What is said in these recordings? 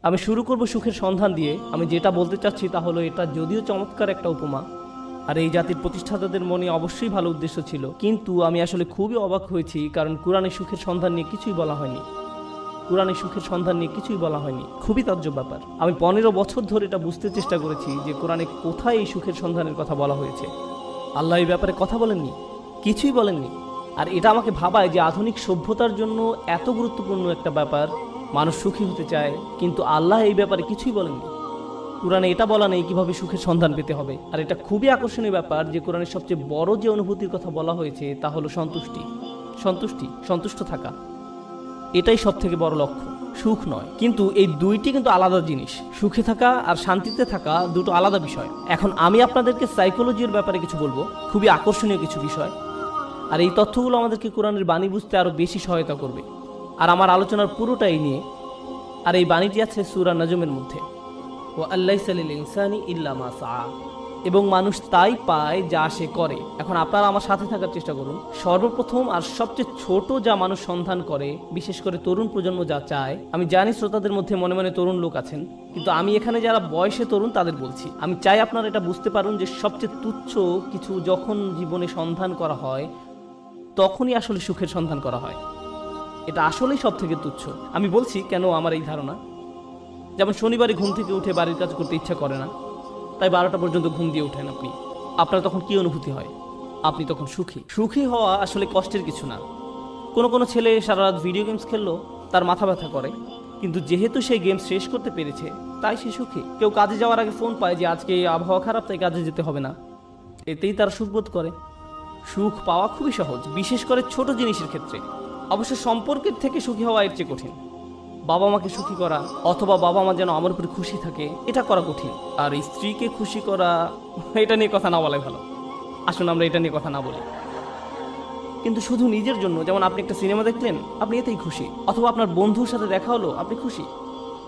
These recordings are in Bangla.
আমি শুরু করব সুখের সন্ধান দিয়ে। আমি যেটা বলতে চাচ্ছি তা হলো, এটা যদিও চমৎকার একটা উপমা, আর এই জাতির প্রতিষ্ঠাতাদের মনে অবশ্যই ভালো উদ্দেশ্য ছিল, কিন্তু আমি আসলে খুবই অবাক হয়েছি, কারণ কোরআনে সুখের সন্ধান নিয়ে কিছুই বলা হয়নি। কোরআনে সুখের সন্ধান নিয়ে কিছুই বলা হয়নি। খুবই তাজ্জব ব্যাপার। আমি 15 বছর ধরে এটা বুঝতে চেষ্টা করেছি যে কোরআনে কোথায় এই সুখের সন্ধানের কথা বলা হয়েছে। আল্লাহ এই ব্যাপারে কথা বলেননি, কিছুই বলেননি। আর এটা আমাকে ভাবায় যে আধুনিক সভ্যতার জন্য এত গুরুত্বপূর্ণ একটা ব্যাপার, মানুষ সুখী হতে চায়, কিন্তু আল্লাহ এই ব্যাপারে কিছুই বলেননি। কোরআনে এটা বলা নেই কিভাবে সুখের সন্ধান পেতে হবে। আর এটা খুবই আকর্ষণীয় ব্যাপার যে কোরআনের সবচেয়ে বড় যে অনুভূতির কথা বলা হয়েছে তা হলো সন্তুষ্টি। সন্তুষ্টি, সন্তুষ্ট থাকা, এটাই সব থেকে বড় লক্ষ্য, সুখ নয়। কিন্তু এই দুইটি কিন্তু আলাদা জিনিস। সুখে থাকা আর শান্তিতে থাকা দুটো আলাদা বিষয়। এখন আমি আপনাদেরকে সাইকোলজির ব্যাপারে কিছু বলবো, খুবই আকর্ষণীয় কিছু বিষয়। আর এই তথ্যগুলো আমাদেরকে কোরআনের বাণী বুঝতে আরও বেশি সহায়তা করবে। আর আমার আলোচনার পুরোটাই নিয়ে। আর এই বাণীটি আছে সূরা নাজমের মধ্যে, ও আল্লাইসা লিল ইনসানি ইল্লা মা সাআ, এবং মানুষ তাই পায় যা সে করে। এখন আপনারা আমার সাথে থাকার চেষ্টা করুন। সর্বপ্রথম আর সবচেয়ে ছোট যা মানুষ সন্ধান করে, বিশেষ করে তরুণ প্রজন্ম যা চায়, আমি জানি শ্রোতাদের মধ্যে মনে মনে তরুণ লোক আছেন, কিন্তু আমি এখানে যারা বয়সে তরুণ তাদের বলছি। আমি চাই আপনারা এটা বুঝতে পারুন যে সবচেয়ে তুচ্ছ কিছু যখন জীবনে সন্ধান করা হয়, তখনই আসলে সুখের সন্ধান করা হয়। এটা আসলেই সব থেকে তুচ্ছ। আমি বলছি কেন আমার এই ধারণা। যেমন শনিবারে ঘুম থেকে উঠে বাড়ির কাজ করতে ইচ্ছা করে না, তাই 12টা পর্যন্ত ঘুম দিয়ে ওঠেন আপনি। আপনার তখন কি অনুভূতি হয়? আপনি তখন সুখী। সুখী হওয়া আসলে কষ্টের কিছু না। কোনো ছেলে সারা রাত ভিডিও গেমস খেললো, তার মাথা ব্যথা করে, কিন্তু যেহেতু সে গেম শেষ করতে পেরেছে তাই সে সুখী। কেউ কাজে যাওয়ার আগে ফোন পায় যে আজকে আবহাওয়া খারাপ, তাই কাজে যেতে হবে না, এতেই তারা সুখ বোধ করে। সুখ পাওয়া খুবই সহজ, বিশেষ করে ছোট জিনিসের ক্ষেত্রে। অবশ্য সম্পর্কের থেকে সুখী হওয়া এর চেয়ে কঠিন। বাবা মাকে সুখী করা, অথবা বাবা মা যেন আমার উপরে খুশি থাকে, এটা করা কঠিন। আর স্ত্রীকে খুশি করা, এটা নিয়ে কথা না বলাই ভালো। আসুন আমরা এটা নিয়ে কথা না বলি। কিন্তু শুধু নিজের জন্য, যেমন আপনি একটা সিনেমা দেখলেন, আপনি এতেই খুশি। অথবা আপনার বন্ধুর সাথে দেখা হলো, আপনি খুশি।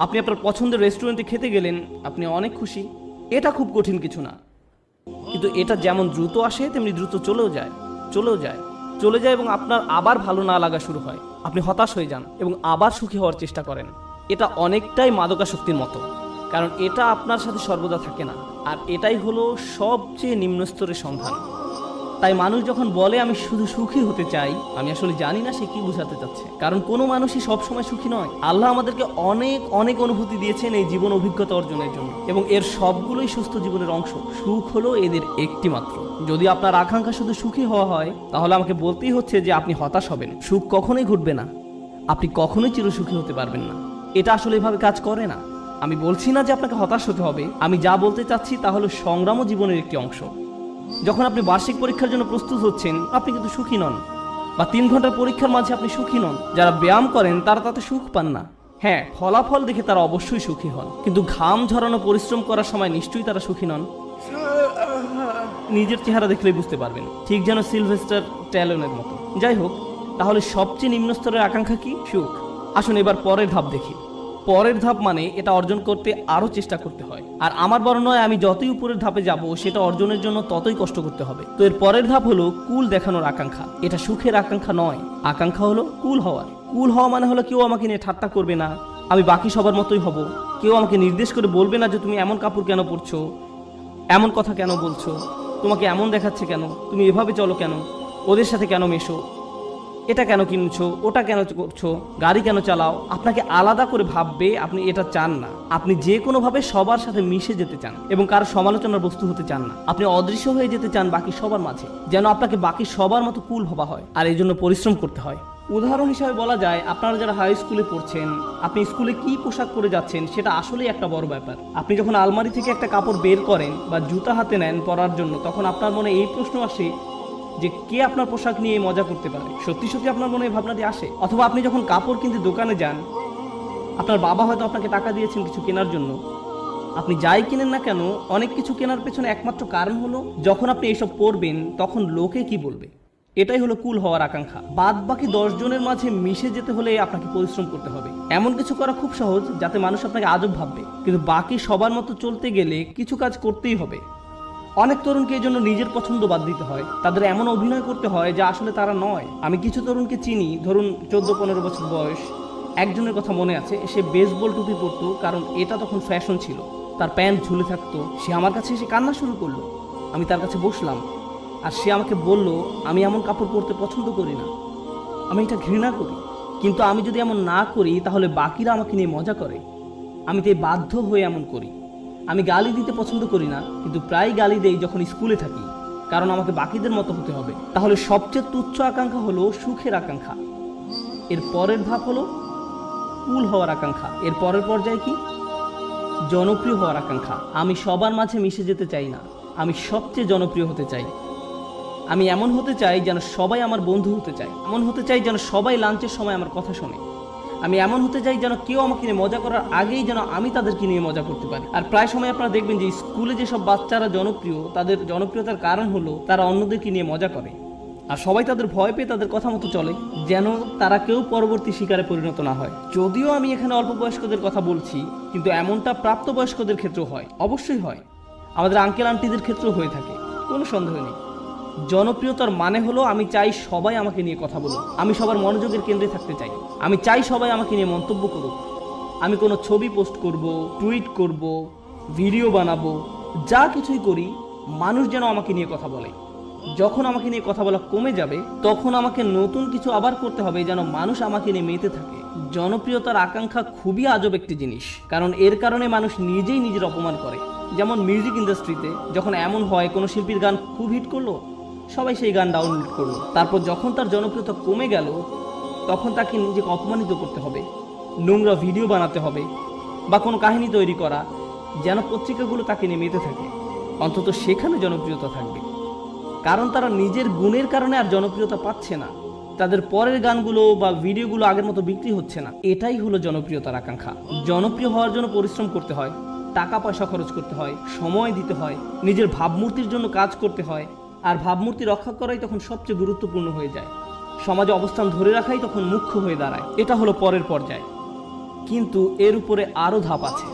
আপনি আপনার পছন্দের রেস্টুরেন্টে খেতে গেলেন, আপনি অনেক খুশি। এটা খুব কঠিন কিছু না। কিন্তু এটা যেমন দ্রুত আসে তেমনি দ্রুত চলেও যায় এবং আপনার আবার ভালো না লাগা শুরু হয়। আপনি হতাশ হয়ে যান এবং আবার সুখী হওয়ার চেষ্টা করেন। এটা অনেকটাই মাদকাসক্তির মতো, কারণ এটা আপনার সাথে সর্বদা থাকে না। আর এটাই হলো সবচেয়ে নিম্ন স্তরের সন্ধান। তাই মানুষ যখন বলে আমি শুধু সুখী হতে চাই, আমি আসলে জানি না সে কি বোঝাতে চাচ্ছে। কারণ কোনো মানুষই সবসময় সুখী নয়। আল্লাহ আমাদেরকে অনেক অনেক অনুভূতি দিয়েছেন এই জীবন অভিজ্ঞতা অর্জনের জন্য, এবং এর সবগুলোই সুস্থ জীবনের অংশ। সুখ হলো এদের একটি মাত্র। যদি আপনার আকাঙ্ক্ষা শুধু সুখী হওয়া হয়, তাহলে আমাকে বলতেই হচ্ছে যে আপনি হতাশ হবেন। সুখ কখনোই ঘটবে না, আপনি কখনোই চিরসুখী হতে পারবেন না। এটা আসলে এভাবে কাজ করে না। আমি বলছি না যে আপনাকে হতাশ হতে হবে। আমি যা বলতে চাচ্ছি তা হলো সংগ্রামও জীবনের একটি অংশ। যখন আপনি বার্ষিক পরীক্ষার জন্য প্রস্তুত হচ্ছেন, আপনি কিন্তু সুখী নন। বা 3 ঘন্টার পরীক্ষার মাঝে আপনি সুখী নন। যারা ব্যায়াম করেন তারা তাতে সুখ পান না। হ্যাঁ, ফলাফল দেখে তারা অবশ্যই সুখী হন, কিন্তু ঘাম ঝরানো পরিশ্রম করার সময় নিশ্চয়ই তারা সুখী নন। নিজের চেহারা দেখলেই বুঝতে পারবেন, ঠিক যেন সিলভেস্টার ট্যালনের মতো। যাই হোক, তাহলে সবচেয়ে নিম্ন স্তরের আকাঙ্ক্ষা কি? সুখ। আসুন এবার পরের ধাপ দেখি। পরের ধাপ মানে এটা অর্জন করতে আরও চেষ্টা করতে হয়। আর আমার বড় নয়, আমি যতই উপরের ধাপে যাব সেটা অর্জনের জন্য ততই কষ্ট করতে হবে। তো এর পরের ধাপ হলো কুল দেখানোর আকাঙ্ক্ষা। এটা সুখের আকাঙ্ক্ষা নয়, আকাঙ্ক্ষা হলো কুল হওয়ার। কুল হওয়া মানে হলো কেউ আমাকে নিয়ে ঠাট্টা করবে না, আমি বাকি সবার মতোই হব। কেউ আমাকে নির্দেশ করে বলবে না যে তুমি এমন কাপড় কেন পরছো, এমন কথা কেন বলছো, তোমাকে এমন দেখাচ্ছে কেন, তুমি এভাবে চলো কেন, ওদের সাথে কেন মেশো, এটা কেন কিনছো, ওটা কেন করছো, গাড়ি কেন চালাও। আপনাকে আলাদা করে ভাববে, আপনি এটা চান না। আপনি যে কোনোভাবে সবার সাথে মিশে যেতে চান এবং কারো সমালোচনার বস্তু হতে চান না। আপনি অদৃশ্য হয়ে যেতে চান বাকি সবার মাঝে, যেন আপনাকে বাকি সবার মতো কুল ভাবা হয়। আর এই জন্য পরিশ্রম করতে হয়। উদাহরণ হিসাবে বলা যায়, আপনারা যারা হাই স্কুলে পড়ছেন, আপনি স্কুলে কি পোশাক পরে যাচ্ছেন সেটা আসলেই একটা বড় ব্যাপার। আপনি যখন আলমারি থেকে একটা কাপড় বের করেন বা জুতা হাতে নেন পরার জন্য, তখন আপনার মনে এই প্রশ্ন আসে যে কে আপনার পোশাক নিয়ে মজা করতে পারে। সত্যি সত্যি আপনার মনে এই ভাবনাটি আসে। অথবা আপনি যখন কাপড় কিনতে দোকানে যান, আপনার বাবা হয়তো আপনাকে টাকা দিয়েছেন কিছু কেনার জন্য। আপনি যাই কিনেন না কেন, অনেক কিছু কেনার পেছনে একমাত্র কারণ হলো যখন আপনি এসব পরবেন তখন লোকে কি বলবে। এটাই হলো কুল হওয়ার আকাঙ্ক্ষা। বাদ বাকি 10 জনের মাঝে মিশে যেতে হলে আপনাকে পরিশ্রম করতে হবে। এমন কিছু করা খুব সহজ যাতে মানুষ আপনাকে আজব ভাববে, কিন্তু বাকি সবার মতো চলতে গেলে কিছু কাজ করতেই হবে। অনেক তরুণকে এই জন্য নিজের পছন্দ বাদ দিতে হয়, তাদের এমন অভিনয় করতে হয় যা আসলে তারা নয়। আমি কিছু তরুণকে চিনি, ধরুন 14-15 বছর বয়স, একজনের কথা মনে আছে, সে বেসবল টুপি পরতো কারণ এটা তখন ফ্যাশন ছিল। তার প্যান্ট ঝুলে থাকতো। সে আমার কাছে এসে কান্না শুরু করলো। আমি তার কাছে বসলাম আর সে আমাকে বলল, আমি এমন কাপড় পরতে পছন্দ করি না, আমি এটা ঘৃণা করি। কিন্তু আমি যদি এমন না করি তাহলে বাকিরা আমাকে নিয়ে মজা করে। আমি তাই বাধ্য হয়ে এমন করি। আমি গালি দিতে পছন্দ করি না, কিন্তু প্রায় গালি দেই যখন স্কুলে থাকি, কারণ আমাকে বাকিদের মতো হতে হবে। তাহলে সবচেয়ে তুচ্ছ আকাঙ্ক্ষা হলো সুখের আকাঙ্ক্ষা। এর পরের ধাপ হলো কুল হওয়ার আকাঙ্ক্ষা। এর পরের পর্যায়ে কি? জনপ্রিয় হওয়ার আকাঙ্ক্ষা। আমি সবার মাঝে মিশে যেতে চাই না, আমি সবচেয়ে জনপ্রিয় হতে চাই। আমি এমন হতে চাই যেন সবাই আমার বন্ধু হতে চায়। এমন হতে চাই যেন সবাই লাঞ্চের সময় আমার কথা শোনে। আমি এমন হতে চাই যেন কেউ আমাকে নিয়ে মজা করার আগেই যেন আমি তাদেরকে নিয়ে মজা করতে পারি। আর প্রায় সময় আপনারা দেখবেন যে স্কুলে যেসব বাচ্চারা জনপ্রিয়, তাদের জনপ্রিয়তার কারণ হলো তারা অন্যদেরকে নিয়ে মজা করে, আর সবাই তাদের ভয় পেয়ে তাদের কথা মতো চলে, যেন তারা কেউ পরবর্তী শিকারে পরিণত না হয়। যদিও আমি এখানে অল্প বয়স্কদের কথা বলছি, কিন্তু এমনটা প্রাপ্তবয়স্কদের ক্ষেত্রেও হয়, অবশ্যই হয়। আমাদের আঙ্কেল আন্টিদের ক্ষেত্রেও হয়ে থাকে, কোনো সন্দেহ নেই। জনপ্রিয়তার মানে হলো আমি চাই সবাই আমাকে নিয়ে কথা বলুক, আমি সবার মনোযোগের কেন্দ্রে থাকতে চাই, আমি চাই সবাই আমাকে নিয়ে মন্তব্য করুক। আমি কোনো ছবি পোস্ট করব, টুইট করব, ভিডিও বানাবো, যা কিছুই করি মানুষ যেন আমাকে নিয়ে কথা বলে। যখন আমাকে নিয়ে কথা বলা কমে যাবে তখন আমাকে নতুন কিছু আবার করতে হবে যেন মানুষ আমাকে নিয়ে মেতে থাকে। জনপ্রিয়তার আকাঙ্ক্ষা খুবই আজব একটি জিনিস, কারণ এর কারণে মানুষ নিজেই নিজের অপমান করে। যেমন মিউজিক ইন্ডাস্ট্রিতে যখন এমন হয় কোনো শিল্পীর গান খুব হিট করলো, সবাই সেই গান ডাউনলোড করলো, তারপর যখন তার জনপ্রিয়তা কমে গেল তখন তাকে নিজেকে অপমানিত করতে হবে, নোংরা ভিডিও বানাতে হবে বা কোনো কাহিনী তৈরি করা যেন পত্রিকাগুলো তাকে নিয়ে মেতে থাকে, অন্তত সেখানে জনপ্রিয়তা থাকবে। কারণ তারা নিজের গুণের কারণে আর জনপ্রিয়তা পাচ্ছে না, তাদের পরের গানগুলো বা ভিডিওগুলো আগের মতো বিক্রি হচ্ছে না। এটাই হলো জনপ্রিয়তার আকাঙ্ক্ষা। জনপ্রিয় হওয়ার জন্য পরিশ্রম করতে হয়, টাকা পয়সা খরচ করতে হয়, সময় দিতে হয়, নিজের ভাবমূর্তির জন্য কাজ করতে হয়, আর ভাবমূর্তি রক্ষা করাই তখন সবচেয়ে গুরুত্বপূর্ণ হয়ে যায়। সমাজে অবস্থান ধরে রাখাই তখন মুখ্য হয়ে দাঁড়ায়। এটা হলো পরের পর্যায়। কিন্তু এর উপরে আরও ধাপ আছে।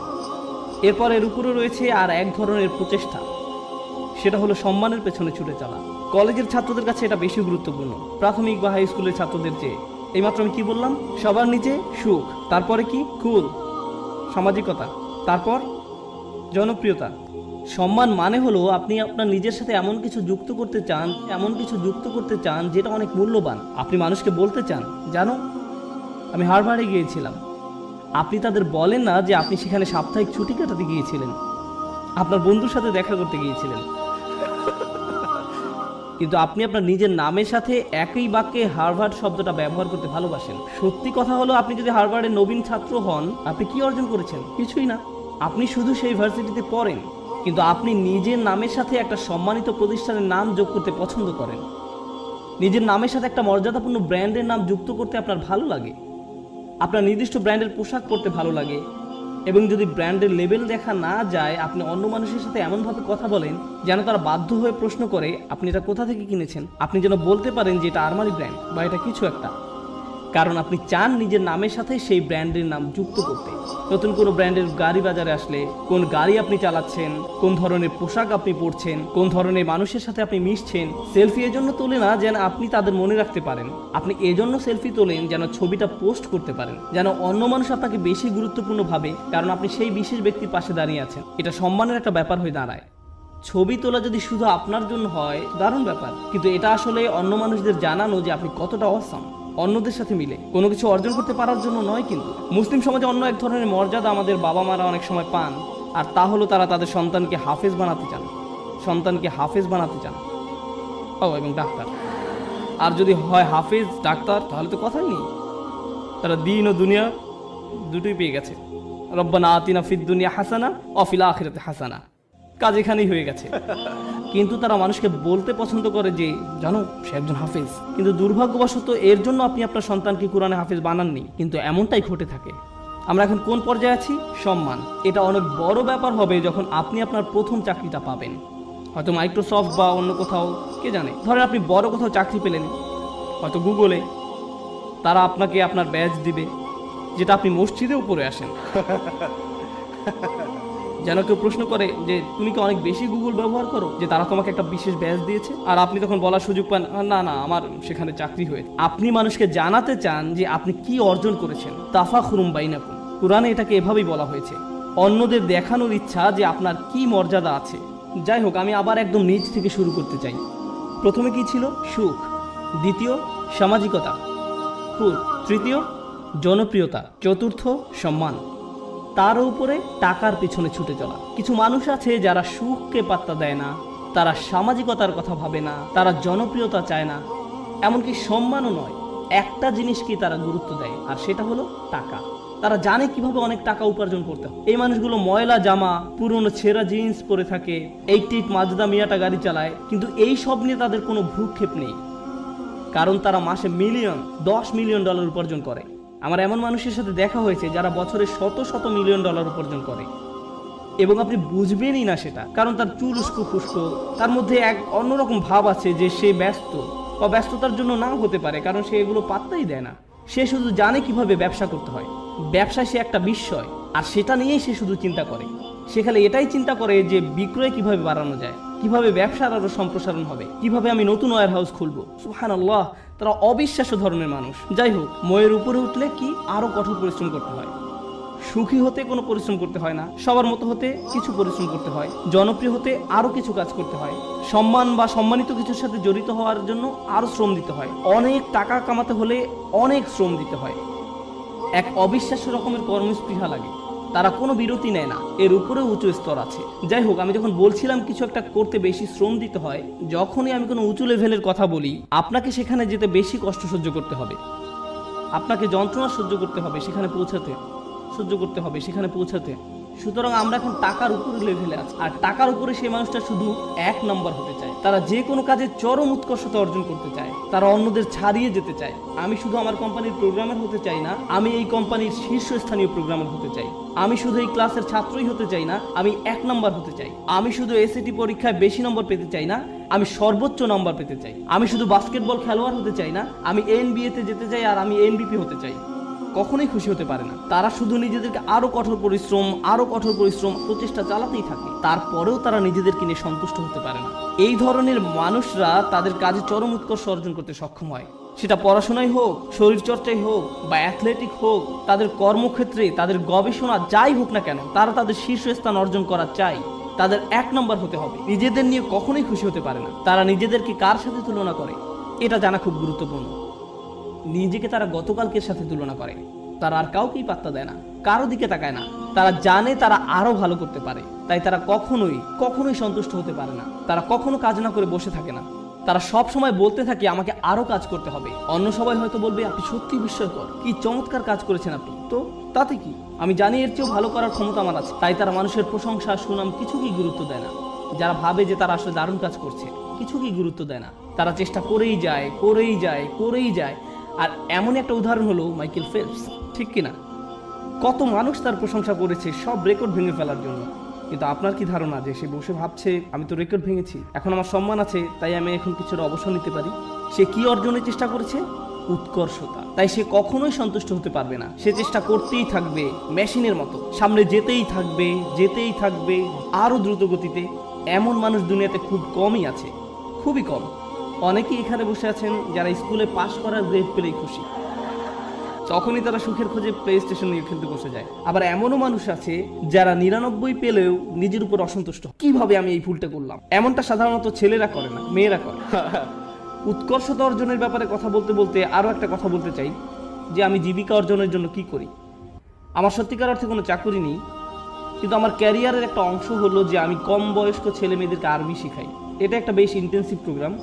এরপর এর উপরে রয়েছে আর এক ধরনের প্রচেষ্টা, সেটা হলো সম্মানের পেছনে ছুটে চলা। কলেজের ছাত্রদের কাছে এটা বেশি গুরুত্বপূর্ণ প্রাথমিক বা হাই স্কুলের ছাত্রদের চেয়ে। এইমাত্র আমি কি বললাম? সবার নিচে সুখ, তারপরে কি? কুল, সামাজিকতা, তারপর জনপ্রিয়তা। সম্মান মানে হলো আপনি আপনার নিজের সাথে এমন কিছু যুক্ত করতে চান যেটা অনেক মূল্যবান। আপনি মানুষকে বলতে চান, জানো আমি হার্ভার্ডে গিয়েছিলাম। আপনি তাদের বলেন না যে আপনি সেখানে সাপ্তাহিক ছুটি কাটাতে গিয়েছিলেন, আপনার বন্ধুর সাথে দেখা করতে গিয়েছিলেন, কিন্তু আপনি আপনার নিজের নামের সাথে একই বাক্যে হার্ভার্ড শব্দটা ব্যবহার করতে ভালোবাসেন। সত্যি কথা হলো আপনি যদি হার্ভার্ডের নবীন ছাত্র হন, আপনি কি অর্জন করেছেন? কিছুই না। আপনি শুধু সেই ভার্সিটিতে পড়েন, কিন্তু আপনি নিজের নামের সাথে একটা সম্মানিত প্রতিষ্ঠানের নাম যোগ করতে পছন্দ করেন। নিজের নামের সাথে একটা মর্যাদাপূর্ণ ব্র্যান্ডের নাম যুক্ত করতে আপনার ভালো লাগে। আপনার নির্দিষ্ট ব্র্যান্ডের পোশাক পরতে ভালো লাগে, এবং যদি ব্র্যান্ডের লেবেল দেখা না যায় আপনি অন্য মানুষের সাথে এমনভাবে কথা বলেন যেন তারা বাধ্য হয়ে প্রশ্ন করে আপনি এটা কোথা থেকে কিনেছেন। আপনি যেন বলতে পারেন যে এটা আরমানি ব্র্যান্ড বা এটা কিছু একটা, কারণ আপনি চান নিজের নামের সাথে সেই ব্র্যান্ডের নাম যুক্ত করতে। নতুন কোনো ব্র্যান্ডের গাড়ি বাজারে আসলে কোন গাড়ি আপনি চালাচ্ছেন, কোন ধরনের পোশাক আপনি পরছেন, কোন ধরনের মানুষের সাথে আপনি মিশছেন। সেলফি এজন্য তোলে না যেন আপনি তাদের মনে রাখতে পারেন, আপনি এজন্য সেলফি তোলেন যেন ছবিটা পোস্ট করতে পারেন, যেন অন্য মানুষ আপনাকে বেশি গুরুত্বপূর্ণ ভাবে, কারণ আপনি সেই বিশেষ ব্যক্তির পাশে দাঁড়িয়ে আছেন। এটা সম্মানের একটা ব্যাপার হয়ে দাঁড়ায়। ছবি তোলা যদি শুধু আপনার জন্য হয় দারুণ ব্যাপার, কিন্তু এটা আসলে অন্য মানুষদের জানানো যে আপনি কতটা অসাম, অন্যদের সাথে মিলে কোনো কিছু অর্জন করতে পারার জন্য নয়। কিন্তু মুসলিম সমাজে অন্য এক ধরনের মর্যাদা আমাদের বাবা মারা অনেক সময় পান, আর তা হলো তারা তাদের সন্তানকে হাফেজ বানাতে চান। এবং ডাক্তার। আর যদি হয় হাফেজ ডাক্তার তাহলে তো কথাই নেই, তারা দিন ও দুনিয়া দুটোই পেয়ে গেছে। রব্বানা আতিনা ফিদ দুনিয়া হাসানা ওয়া ফিল আখিরাতি হাসানা, কাজ এখানেই হয়ে গেছে। কিন্তু তারা মানুষকে বলতে পছন্দ করে যে জানো সে একজন হাফেজ, কিন্তু দুর্ভাগ্যবশত এর জন্য আপনি আপনার সন্তানকে কোরআনে হাফেজ বানাননি। কিন্তু এমনটাই ঘটে থাকে। আমরা এখন কোন পর্যায়ে আছি? সম্মান। এটা অনেক বড় ব্যাপার হবে যখন আপনি আপনার প্রথম চাকরিটা পাবেন, হয়তো মাইক্রোসফট বা অন্য কোথাও, কে জানে। ধরেন আপনি বড় কোথাও চাকরি পেলেন, হয়তো গুগলে, তারা আপনাকে আপনার ব্যাজ দিবে যেটা আপনি মসজিদেও পরে আসেন। যেন কেউ প্রশ্ন করে যে তুমি কি অনেক বেশি গুগল ব্যবহার করো, যে তারা তোমাকে একটা বিশেষ ব্যাচ দিয়েছে, আর আপনি তখন বলার সুযোগ পান না না আমার সেখানে চাকরি হয়েছে। আপনি মানুষকে জানাতে চান যে আপনি কি অর্জন করেছেন। তাফাখুরুম বাইনাকুম, কুরআনে এটাকে এভাবেই বলা হয়েছে, অন্যদের দেখানোর ইচ্ছা যে আপনার কি মর্যাদা আছে। যাই হোক, আমি আবার একদম নিচ থেকে শুরু করতে চাই। প্রথমে কি ছিল? সুখ। দ্বিতীয়, সামাজিকতা। তৃতীয়, জনপ্রিয়তা। চতুর্থ, সম্মান। তার উপরে টাকার পিছনে ছুটে চলা। কিছু মানুষ আছে যারা সুখকে পাত্তা দেয় না, তারা সামাজিকতার কথা ভাবে না, তারা জনপ্রিয়তা চায় না, এমনকি সম্মানও নয়। একটা জিনিসকেই তারা গুরুত্ব দেয়, আর সেটা হলো টাকা। তারা জানে কিভাবে অনেক টাকা উপার্জন করতে হয়। এই মানুষগুলো ময়লা জামা, পুরনো ছেঁড়া জিন্স পরে থাকে, 88 মাজদা মিয়াটা গাড়ি চালায়, কিন্তু এই সব নিয়ে তাদের কোনো ভ্রুক্ষেপ নেই, কারণ তারা মাসে $10 মিলিয়ন উপার্জন করে। আমার এমন মানুষের সাথে দেখা হয়েছে যারা বছরে শত শত মিলিয়ন ডলার উপার্জন করে, এবং আপনি বুঝবেনই না সেটা, কারণ তার চুল উস্কো ফুস্কো, তার মধ্যে এক অন্যরকম ভাব আছে যে সে ব্যস্ত, বা ব্যস্ততার জন্য নাও হতে পারে, কারণ সে এগুলো পাত্তাই দেয় না। সে শুধু জানে কিভাবে ব্যবসা করতে হয়। ব্যবসায় সে একটা বিস্ময়, আর সেটা নিয়েই সে শুধু চিন্তা করে। সে খালি এটাই চিন্তা করে যে বিক্রয় কিভাবে বাড়ানো যায়, কিভাবে ব্যবসার আরো সম্প্রসারণ হবে, কিভাবে আমি নতুন ওয়্যার হাউস খুলবো। সুবহানাল্লাহ, তারা অবিশ্বাস্য ধরনের মানুষ। যাই হোক, ময়ের উপরে উঠলে কি আরো কঠোর পরিশ্রম করতে হয়। সুখী হতে কোনো পরিশ্রম করতে হয় না, সবার মতো হতে কিছু পরিশ্রম করতে হয়, জনপ্রিয় হতে আরো কিছু কাজ করতে হয়, সম্মান বা সম্মানিত কিছুর সাথে জড়িত হওয়ার জন্য আরো শ্রম দিতে হয়, অনেক টাকা কামাতে হলে অনেক শ্রম দিতে হয়। এক অবিশ্বাস্য রকমের কর্মস্পৃহা লাগে, তারা কোনো বিরতি নেয় না। এর উপরে উঁচু স্তর আছে। যাই হোক, আমি যখন বলছিলাম কিছু একটা করতে বেশি শ্রম দিতে হয়, যখনই আমি কোনো উঁচু লেভেলের কথা বলি, আপনাকে সেখানে যেতে বেশি কষ্ট সহ্য করতে হবে, আপনাকে যন্ত্রণা সহ্য করতে হবে সেখানে পৌঁছাতে, সুতরাং আমরা এখন টাকার উপরে লেভেলে আছি, আর টাকার উপরে সেই মানুষটা শুধু 1 নম্বর হতে চায়। তারা যে কোনো কাজে চরম উৎকর্ষতা অর্জন করতে চায়, তারা অন্যদের ছাড়িয়ে যেতে চায়। আমি শুধু আমার কোম্পানির প্রোগ্রামার হতে চাই না, আমি এই কোম্পানির শীর্ষস্থানীয় প্রোগ্রামার হতে চাই। আমি শুধু এই ক্লাসের ছাত্রই হতে চাই না, আমি 1 নম্বর হতে চাই। আমি শুধু এসএটি পরীক্ষায় বেশি নম্বর পেতে চাই না, আমি সর্বোচ্চ নম্বর পেতে চাই। আমি শুধু বাস্কেটবল খেলোয়াড় হতে চাই না, আমি NBA তে যেতে চাই, আর আমি MVP হতে চাই। কখনোই খুশি হতে পারে না। তারা শুধু নিজেদেরকে আরো কঠোর পরিশ্রম প্রচেষ্টা চালাতেই থাকে, তারপরেও তারা নিজেদেরকে নিয়ে সন্তুষ্ট হতে পারে না। এই ধরনের মানুষরা তাদের কাজে চরম উৎকর্ষ অর্জন করতে সক্ষম হয়, সেটা পড়াশোনায় হোক, শরীরচর্চায় হোক, বা অ্যাথলেটিক হোক, তাদের কর্মক্ষেত্রে, তাদের গবেষণা যাই হোক না কেন, তারা তাদের শীর্ষস্থান অর্জন করা চায়। তাদের 1 নম্বর হতে হবে। নিজেদের নিয়ে কখনোই খুশি হতে পারে না। তারা নিজেদেরকে কার সাথে তুলনা করে এটা জানা খুব গুরুত্বপূর্ণ। নিজেকে তারা গতকালকের সাথে তুলনা করে। তারা আর কাউকেই পাত্তা দেয় না, কারো দিকে তাকায় না। তারা জানে তারা আরো ভালো করতে পারে, তাই তারা কখনোই সন্তুষ্ট হতে পারে না। তারা কখনো কাজ না করে বসে থাকে না। তারা সব সময় বলতে থাকে আমাকে আরো কাজ করতে হবে। অন্য সবাই হয়তো বলবে আপনি সত্যি বিস্ময়কর, কি চমৎকার কাজ করেছেন আপনি, তো তাতে কি, আমি জানি এর চেয়েও ভালো করার ক্ষমতা আমার আছে। তাই তারা মানুষের প্রশংসা, সুনাম কিছুকেই গুরুত্ব দেয় না। যারা ভাবে যে তারা আসলে দারুণ কাজ করছে, কিছুকেই গুরুত্ব দেয় না। তারা চেষ্টা করেই যায়। আর এমন একটা উদাহরণ হলো মাইকেল ফেলপস, ঠিক কিনা? কত মানুষ তার প্রশংসা করেছে সব রেকর্ড ভেঙে ফেলার জন্য, কিন্তু আপনার কি ধারণা যে সে বসে ভাবছে আমি তো রেকর্ড ভেঙেছি, এখন আমার সম্মান আছে, তাই আমি এখন কিছুটা অবসর নিতে পারি? সে কি অর্জনের চেষ্টা করেছে? উৎকর্ষতা। তাই সে কখনোই সন্তুষ্ট হতে পারবে না। সে চেষ্টা করতেই থাকবে, মেশিনের মতো সামনে যেতেই থাকবে আরো দ্রুত গতিতে। এমন মানুষ দুনিয়াতে খুব কমই আছে, খুবই কম। অনেকেই এখানে বসে আছেন যারা স্কুলে পাশ করার গ্রেড পেলেই খুশি, তখনই তারা সুখের খোঁজে প্লে স্টেশন নিয়ে খেলতে বসে যায়। আবার এমনও মানুষ আছে যারা 99 পেলেও নিজের উপর অসন্তুষ্ট, কিভাবে আমি এই ভুলটা করলাম। এমনটা সাধারণত ছেলেরা করে না, মেয়েরা করে। উৎকর্ষতা অর্জনের ব্যাপারে কথা বলতে আরো একটা কথা বলতে চাই, যে আমি জীবিকা অর্জনের জন্য কি করি। আমার সত্যিকার অর্থে কোনো চাকরি নেই, কিন্তু আমার ক্যারিয়ারের একটা অংশ হলো যে আমি কম বয়স্ক ছেলে মেয়েদেরকে আরবি শেখাই। এটা একটা বেশ ইন্টেন্সিভ প্রোগ্রাম।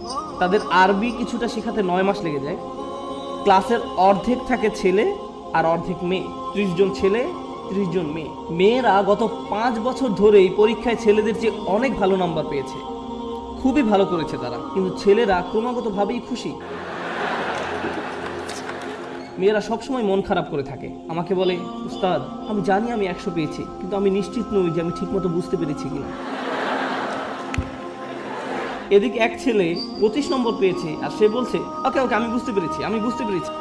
তাদের আরবি কিছুটা শেখাতে 9 মাস লেগে যায়। ক্লাসের অর্ধেক থাকে ছেলে আর অর্ধেক মেয়ে, 30 জন ছেলে 30 জন মেয়ে। মেয়েরা গত 5 বছর ধরেই পরীক্ষায় ছেলেদের চেয়ে অনেক ভালো নাম্বার পেয়েছে, খুবই ভালো করেছে তারা, কিন্তু ছেলেরা ক্রমাগতভাবেই খুশি। মেয়েরা সবসময় মন খারাপ করে থাকে, আমাকে বলে উস্তাদ আমি জানি আমি 100 পেয়েছি, কিন্তু আমি নিশ্চিত নই যে আমি ঠিকমতো বুঝতে পেরেছি কিনা। এদিকে এক ছেলে 25 নম্বর পেয়েছে, আর সে বলছে ওকে আমি বুঝতে পেরেছি।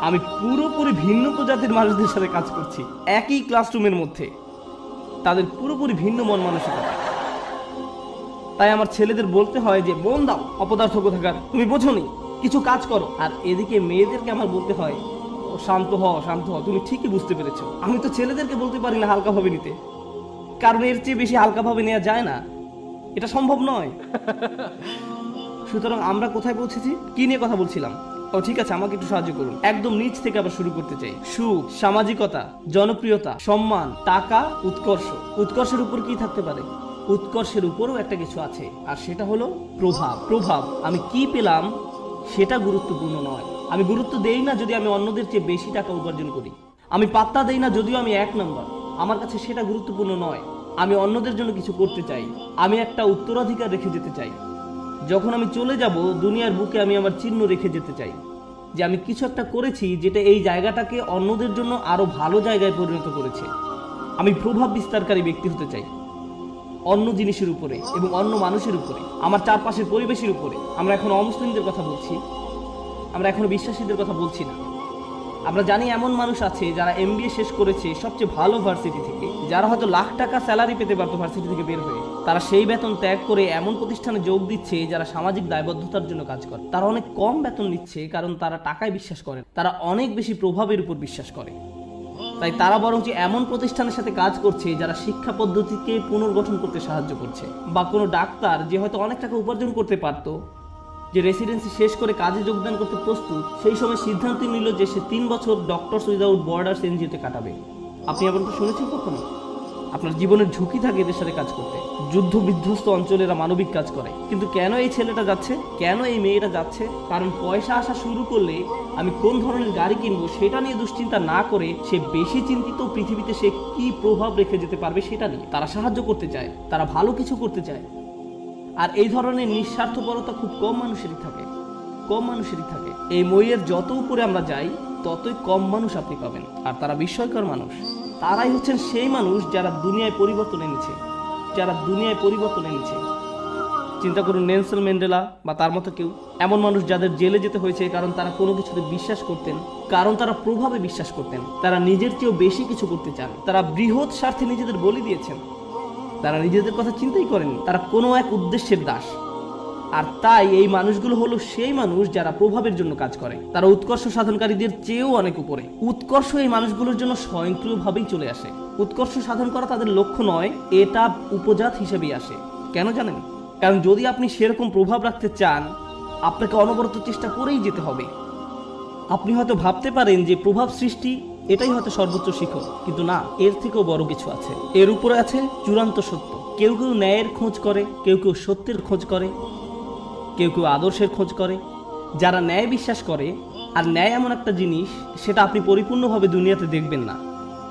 আমি পুরোপুরি ভিন্ন প্রজাতির মানুষদের সাথে কাজ করছি একই ক্লাসরুমের মধ্যে, তাদের পুরোপুরি ভিন্ন মন মানসিকতা। তাই আমার ছেলেদের বলতে হয় যে মন দাও অপদার্থ কোথাকার, তুমি বোঝোনি, কিছু কাজ করো। আর এদিকে মেয়েদেরকে আমার বলতে হয় ও শান্ত হও, শান্ত হও, তুমি ঠিকই বুঝতে পেরেছো। আমি তো ছেলেদেরকে বলতে পারি না হালকাভাবে নিতে, কারণ এর চেয়ে বেশি হালকাভাবে নেওয়া যায় না, এটা সম্ভব নয়। সুতরাং আমরা কোথায় পৌঁছেছি, কি নিয়ে কথা বলছিলাম? ও ঠিক আছে, আমাকে একটু সাহায্য করুন। একদম নিচ থেকে আবার শুরু করতে চাই। সুখ, সামাজিকতা, জনপ্রিয়তা, সম্মান, টাকা, উৎকর্ষ। উৎকর্ষের উপর কি থাকতে পারে? উৎকর্ষের উপরও একটা কিছু আছে, আর সেটা হলো প্রভাব। প্রভাব, আমি কি পেলাম সেটা গুরুত্বপূর্ণ নয়। আমি গুরুত্ব দেই না যদি আমি অন্যদের চেয়ে বেশি টাকা উপার্জন করি। আমি পাত্তা দেই না যদিও আমি 1 নম্বর, আমার কাছে সেটা গুরুত্বপূর্ণ নয়। আমি অন্যদের জন্য কিছু করতে চাই, আমি একটা উত্তরাধিকার রেখে যেতে চাই। যখন আমি চলে যাব দুনিয়ার বুকে আমি আমার চিহ্ন রেখে যেতে চাই যে আমি কিছু একটা করেছি যেটা এই জায়গাটাকে অন্যদের জন্য আরো ভালো জায়গায় পরিণত করেছে। আমি প্রভাব বিস্তারকারী ব্যক্তি হতে চাই অন্য জিনিসের উপরে এবং অন্য মানুষের উপরে, আমার চারপাশের পরিবেশের উপরে। আমরা এখন অমুসলিমদের কথা বলছি, আমরা এখনো বিশ্বাসীদের কথা বলছি না। আমরা জানি এমন মানুষ আছে যারা MBA শেষ করেছে সবচেয়ে ভালো ভার্সিটি থেকে, যারা হয়তো লাখ টাকা স্যালারি পেতে পারতো ভার্সিটি থেকে বের হয়ে, তারা সেই বেতন ত্যাগ করে এমন প্রতিষ্ঠানে যোগ দিচ্ছে যারা সামাজিক দায়বদ্ধতার জন্য কাজ করে। তারা অনেক কম বেতন নিচ্ছে কারণ তারা টাকায় বিশ্বাস করে, তারা অনেক বেশি প্রভাবের উপর বিশ্বাস করে। তাই তারা বরঞ্চ এমন প্রতিষ্ঠানের সাথে কাজ করছে যারা শিক্ষা পদ্ধতিকে পুনর্গঠন করতে সাহায্য করছে। বা কোনো ডাক্তার যে হয়তো অনেক টাকা উপার্জন করতে পারতো, যে রেসিডেন্সি শেষ করে কাজে যোগদান করতে প্রস্তুত, সেই সময় সিদ্ধান্ত নিল যে সে 3 বছর ডক্টরস উইদাউট বর্ডার্স NGO-তে কাটাবে। আপনি এমনটা শুনেছেন কখনো? আপনার জীবনের ঝুঁকি থাকে এদের সাথে কাজ করতে। যুদ্ধ বিধ্বস্ত অঞ্চলে এরা মানবিক কাজ করে। কিন্তু কেন এই ছেলেটা যাচ্ছে, কেন এই মেয়েটা যাচ্ছে? কারণ পয়সা আসা শুরু করলে আমি কোন ধরনের গাড়ি কিনবো সেটা নিয়ে দুশ্চিন্তা না করে সে বেশি চিন্তিত পৃথিবীতে সে কি প্রভাব রেখে যেতে পারবে সেটা নিয়ে। তারা সাহায্য করতে চায়, তারা ভালো কিছু করতে চায়। আর এই ধরনের নিঃস্বার্থপরতা খুব কম মানুষেরই থাকে, কম মানুষেরই থাকে। এই মইয়ের যত উপরে আমরা যাই ততই কম মানুষ আপনি পাবেন, আর তারা বিস্ময়কর মানুষ। তারাই হচ্ছেন সেই মানুষ যারা দুনিয়ায় পরিবর্তন এনেছে, যারা দুনিয়ায় পরিবর্তন এনেছে। চিন্তা করুন নেলসন ম্যান্ডেলা বা তার মতো কেউ, এমন মানুষ যাদের জেলে যেতে হয়েছে কারণ তারা কোনো কিছুতে বিশ্বাস করতেন, কারণ তারা প্রভাবে বিশ্বাস করতেন, তারা নিজের চেয়েও বেশি কিছু করতে চান, তারা বৃহৎ স্বার্থে নিজেদের বলি দিয়েছেন, তারা নিজেদের কথা চিন্তাই করেনি, তারা কোনো এক উদ্দেশ্যের দাস। আর তাই এই মানুষগুলো হলো সেই মানুষ যারা প্রভাবের জন্য কাজ করে। তারা উৎকর্ষ সাধনকারীদের চেয়েও অনেক উপরে। উৎকর্ষ এই মানুষগুলোর জন্য স্বয়ংক্রিয়ভাবেই চলে আসে। উৎকর্ষ সাধন করা তাদের লক্ষ্য নয়, এটা উপজাত হিসেবেই আসে। কেন জানেন? কারণ যদি আপনি সেরকম প্রভাব রাখতে চান আপনাকে অনবরত চেষ্টা করেই যেতে হবে। আপনি হয়তো ভাবতে পারেন যে প্রভাব সৃষ্টি এটাই হয়তো সর্বোচ্চ শিখর, কিন্তু না, এর থেকেও বড় কিছু আছে। এর উপরে আছে চূড়ান্ত সত্য। কেউ কেউ ন্যায়ের খোঁজ করে, কেউ কেউ সত্যের খোঁজ করে, কেউ কেউ আদর্শের খোঁজ করে। যারা ন্যায় বিশ্বাস করে, আর ন্যায় এমন একটা জিনিস সেটা আপনি পরিপূর্ণভাবে দুনিয়াতে দেখবেন না,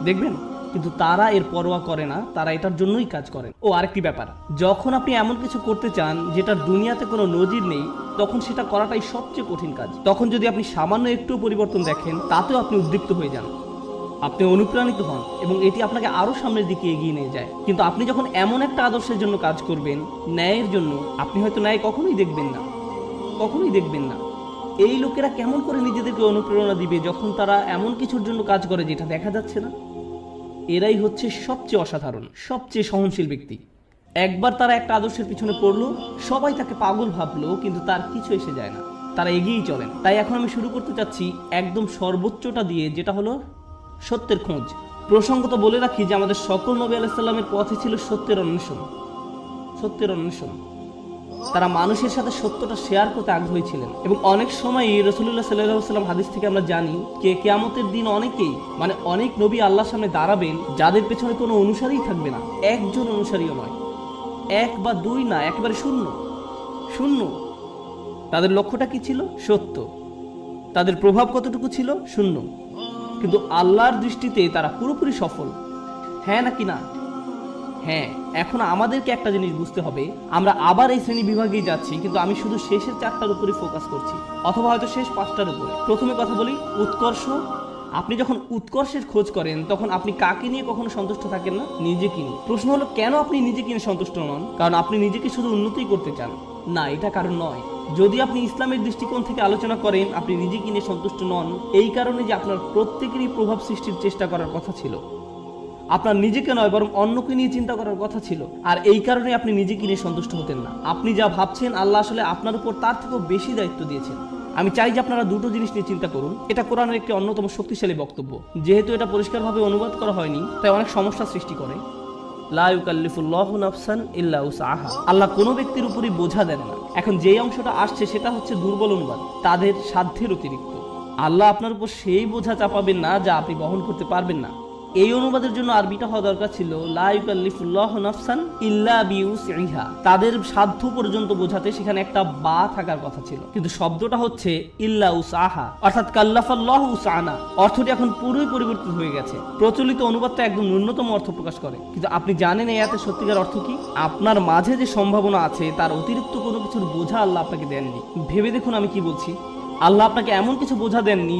দেখবেন, কিন্তু তারা এর পরোয়া করে না, তারা এটার জন্যই কাজ করেন। ও আরেকটি ব্যাপার, যখন আপনি এমন কিছু করতে চান যেটার দুনিয়াতে কোনো নজির নেই, তখন সেটা করাটাই সবচেয়ে কঠিন কাজ। তখন যদি আপনি সামান্য একটু পরিবর্তন দেখেন তাতেও আপনি উদ্দীপ্ত হয়ে যান, আপনি অনুপ্রাণিত হন এবং এটি আপনাকে আরো সামনের দিকে এগিয়ে নিয়ে যায়। কিন্তু আপনি যখন এমন একটা আদর্শের জন্য কাজ করবেন, ন্যায়ের জন্য, আপনি হয়তো ন্যায় কখনোই দেখবেন না, কখনোই দেখবেন না। এই লোকেরা কেমন করে নিজেদেরকে অনুপ্রেরণা দিবে যখন তারা এমন কিছুর জন্য কাজ করে যেটা দেখা যাচ্ছে না? এরাই হচ্ছে সবচেয়ে অসাধারণ, সবচেয়ে সহনশীল ব্যক্তি। একবার তারা একটা আদর্শের পিছনে পড়লো, সবাই তাকে পাগল ভাবলো, কিন্তু তার কিছু এসে যায় না, তারা এগিয়েই চলেন। তাই এখন আমি শুরু করতে চাচ্ছি একদম সর্বোচ্চটা দিয়ে, যেটা হলো সত্যের খোঁজ। প্রসঙ্গত বলে রাখি যে আমাদের সকল নবী আলাইহিস সালামের পথে ছিল সত্যের অন্বেষণ, সত্যের অন্বেষণ। তারা মানুষের সাথে সত্যটা শেয়ার করতে আগ্রহী ছিলেন। এবং অনেক সময় রাসূলুল্লাহ সাল্লাল্লাহু আলাইহি ওয়াসাল্লাম হাদিস থেকে আমরা জানি কিয়ামতের দিন অনেকেই, মানে অনেক নবী আল্লাহর সামনে দাঁড়াবেন যাদের পেছনে কোনো অনুসারীই থাকবে না, একজন অনুসারীও নয়, 1 বা 2 না, একেবারে শূন্য, শূন্য। তাদের লক্ষ্যটা কি ছিল? সত্য। তাদের প্রভাব কতটুকু ছিল? শূন্য। কিন্তু আল্লাহর দৃষ্টিতে তারা পুরোপুরি সফল। হ্যাঁ নাকি না? হ্যাঁ। এখন আমাদেরকে একটা জিনিস বুঝতে হবে, আমরা আবার এই শ্রেণী বিভাগেই যাচ্ছি, কিন্তু আমি শুধু শেষের 4টার উপরে ফোকাস করছি, অথবা হয়তো শেষ 5টার উপরে। প্রথমে কথা বলি উৎকর্ষ। আপনি যখন উৎকর্ষের খোঁজ করেন তখন আপনি কাকে নিয়ে কখনো সন্তুষ্ট থাকেন না? নিজেকে নিয়ে। প্রশ্ন হলো কেন আপনি নিজেকে নিয়ে সন্তুষ্ট নন? কারণ আপনি নিজেকে শুধু উন্নতিই করতে চান না, এটা কারণ নয়। যদি আপনি ইসলামের দৃষ্টিকোণ থেকে আলোচনা করেন, আপনি নিজেকে নিয়ে সন্তুষ্ট নন এই কারণে যে আপনার প্রত্যেকেরই প্রভাব সৃষ্টির চেষ্টা করার কথা ছিল। আপনার নিজেকে নয় বরং অন্যকে নিয়ে চিন্তা করার কথা ছিল, আর এই কারণে আপনি নিজেকে নিয়ে সন্তুষ্ট হতেন না। আপনি যা ভাবছেন আল্লাহ আসলে আপনার উপর তার থেকেও বেশি দায়িত্ব দিয়েছেন। আমি চাই যে আপনারা দুটো জিনিস নিয়ে চিন্তা করুন। এটা কোরআনের একটি অন্যতম শক্তিশালী বক্তব্য। যেহেতু এটা পরিষ্কারভাবে অনুবাদ করা হয়নি, তাই অনেক সমস্যা সৃষ্টি করে। লা ইউকাল্লিফুল্লাহু নাফসান ইল্লা উসআহা। আল্লাহ কোনো ব্যক্তির উপরই বোঝা দেন না। এখন যেই অংশটা আসছে সেটা হচ্ছে দুর্বল অনুবাদ, তাদের সাধ্যের অতিরিক্ত। আল্লাহ আপনার উপর সেই বোঝা চাপাবেন না যা আপনি বহন করতে পারবেন না। এই অনুবাদের জন্য আরবিটা হওয়া দরকার ছিল লা ইউকাল্লিফুল্লাহু নাফসান ইল্লা বিউসইহা। তাদের সাধ্য পর্যন্ত বোঝাতে সেখানে একটা বা থাকার কথা ছিল, কিন্তু শব্দটা হচ্ছে ইল্লা উসআহা, অর্থাৎ কাল্লাফাল্লাহু উসআনা। অর্থটি এখন পুরোই পরিবর্তিত হয়ে গেছে। প্রচলিত অনুবাদটা একদম ন্যূনতম অর্থ প্রকাশ করে, কিন্তু আপনি জানেন এই আয়াতের সত্যিকার অর্থ কি? আপনার মাঝে যে সম্ভাবনা আছে তার অতিরিক্ত কোনো কিছুর বোঝা আল্লাহ আপনাকে দেননি। ভেবে দেখুন আমি কি বলছি। আল্লাহ আপনাকে এমন কিছু বোঝা দেননি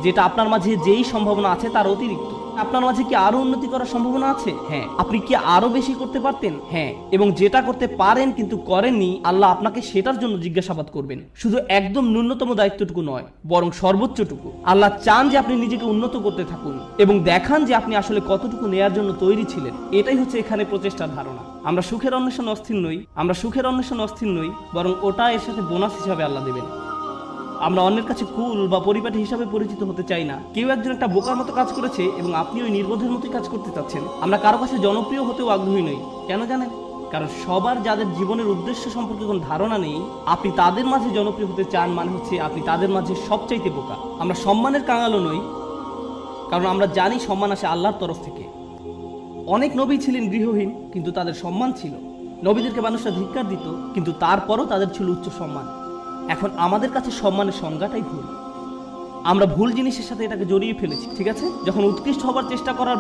যেটা আপনার মাঝে যেই সম্ভাবনা আছে তার অতিরিক্ত। আপনার মাঝে কি আরো উন্নতি করার সম্ভাবনা আছে? হ্যাঁ। আপনি কি আরো বেশি করতে পারতেন? হ্যাঁ। এবং যেটা করতে পারেন কিন্তু করেননি, আল্লাহ আপনাকে সেটার জন্য জিজ্ঞাসাবাদ করবেন। শুধু একদম ন্যূনতম দায়িত্বটুকু নয়, বরং সর্বোচ্চটুকু। আল্লাহ চান যে আপনি নিজেকে উন্নত করতে থাকুন এবং দেখান যে আপনি আসলে কতটুকু নেয়ার জন্য তৈরি ছিলেন। এটাই হচ্ছে এখানে প্রচেষ্টার ধারণা। আমরা সুখের অন্বেষণ অস্থির নই, বরং ওটা এর সাথে বোনাস হিসাবে আল্লাহ দেবেন। আমরা অন্যের কাছে কুল বা পরিপাটি হিসাবে পরিচিত হতে চাই না। কেউ একজন একটা বোকার মতো কাজ করেছে এবং আপনি ওই নির্বোধের মতোই কাজ করতে চাচ্ছেন। আমরা কারো কাছে জনপ্রিয় হতেও আগ্রহী নই। কেন জানেন? কারণ সবার যাদের জীবনের উদ্দেশ্য সম্পর্কে কোনো ধারণা নেই, আপনি তাদের মাঝে জনপ্রিয় হতে চান মানে হচ্ছে আপনি তাদের মাঝে সবচাইতে বোকা। আমরা সম্মানের কাঙালও নই, কারণ আমরা জানি সম্মান আসে আল্লাহর তরফ থেকে। অনেক নবী ছিলেন গৃহহীন, কিন্তু তাদের সম্মান ছিল। নবীদেরকে মানুষরা ধিক্কার দিত, কিন্তু তারপরও তাদের ছিল উচ্চ সম্মান। এখন আমাদের কাছে সম্মানের সংজ্ঞাটাই ভুল। আমরা ভুল জিনিসের সাথে এটাকে জড়িয়ে ফেলেছি, ঠিক আছে? যখন উৎকৃষ্ট হবার চেষ্টা করার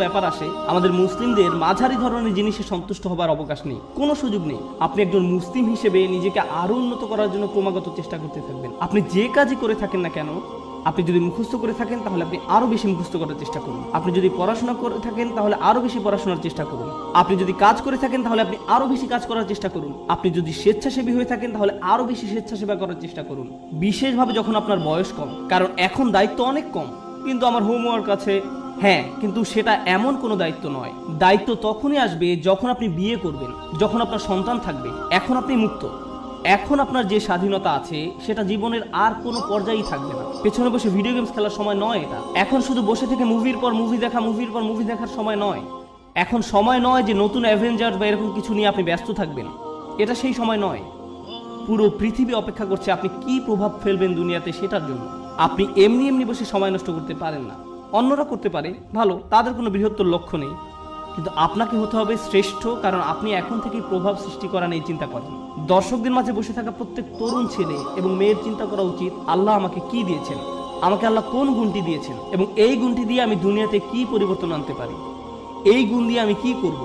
ব্যাপার আসে, আমাদের মুসলিমদের মাঝারি ধরনের জিনিসে সন্তুষ্ট হবার অবকাশ নেই, কোনো সুযোগ নেই। আপনি একজন মুসলিম হিসেবে নিজেকে আরো উন্নত করার জন্য ক্রমাগত চেষ্টা করতে থাকবেন। আপনি যে কাজই করে থাকেন না কেন, আপনি যদি মুখস্থ করে থাকেন তাহলে আপনি আরো বেশি মুখস্থ করার চেষ্টা করুন। আপনি যদি পড়াশোনা করে থাকেন তাহলে আরো বেশি পড়াশোনার চেষ্টা করুন। আপনি যদি কাজ করে থাকেন তাহলে আপনি আরো বেশি কাজ করার চেষ্টা করুন। আপনি যদি স্বেচ্ছাসেবী হয়ে থাকেন তাহলে আরো বেশি স্বেচ্ছাসেবা করার চেষ্টা করুন, বিশেষভাবে যখন আপনার বয়স কম। কারণ এখন দায়িত্ব অনেক কম। কিন্তু আমার হোমওয়ার্ক আছে, হ্যাঁ, কিন্তু সেটা এমন কোনো দায়িত্ব নয়। দায়িত্ব তখনই আসবে যখন আপনি বিয়ে করবেন, যখন আপনার সন্তান থাকবে। এখন আপনি মুক্ত। এখন আপনার যে স্বাধীনতা আছে সেটা জীবনের আর কোনো পর্যায়েই থাকবে না। পেছনে বসে ভিডিও গেমস খেলার সময় নয় এটা। এখন শুধু বসে থেকে মুভির পর মুভি দেখার সময় নয়। এখন সময় নয় যে নতুন অ্যাভেঞ্জার বা এরকম কিছু নিয়ে আপনি ব্যস্ত থাকবেন। এটা সেই সময় নয়। পুরো পৃথিবী অপেক্ষা করছে আপনি কি প্রভাব ফেলবেন দুনিয়াতে সেটার জন্য। আপনি এমনি বসে সময় নষ্ট করতে পারেন না। অন্যরা করতে পারে, ভালো, তাদের কোনো বৃহত্তর লক্ষ্য নেই, কিন্তু আপনাকে হতে হবে শ্রেষ্ঠ, কারণ আপনি এখন থেকেই প্রভাব সৃষ্টি করা নিয়ে চিন্তা করেন। দর্শকদের মাঝে বসে থাকা প্রত্যেক তরুণ ছেলে এবং মেয়ের চিন্তা করা উচিত, আল্লাহ আমাকে কি দিয়েছেন, আমাকে আল্লাহ কোন গুণটি দিয়েছেন, এবং এই গুণটি দিয়ে আমি দুনিয়াতে কি পরিবর্তন আনতে পারি, এই গুণ দিয়ে আমি কি করব।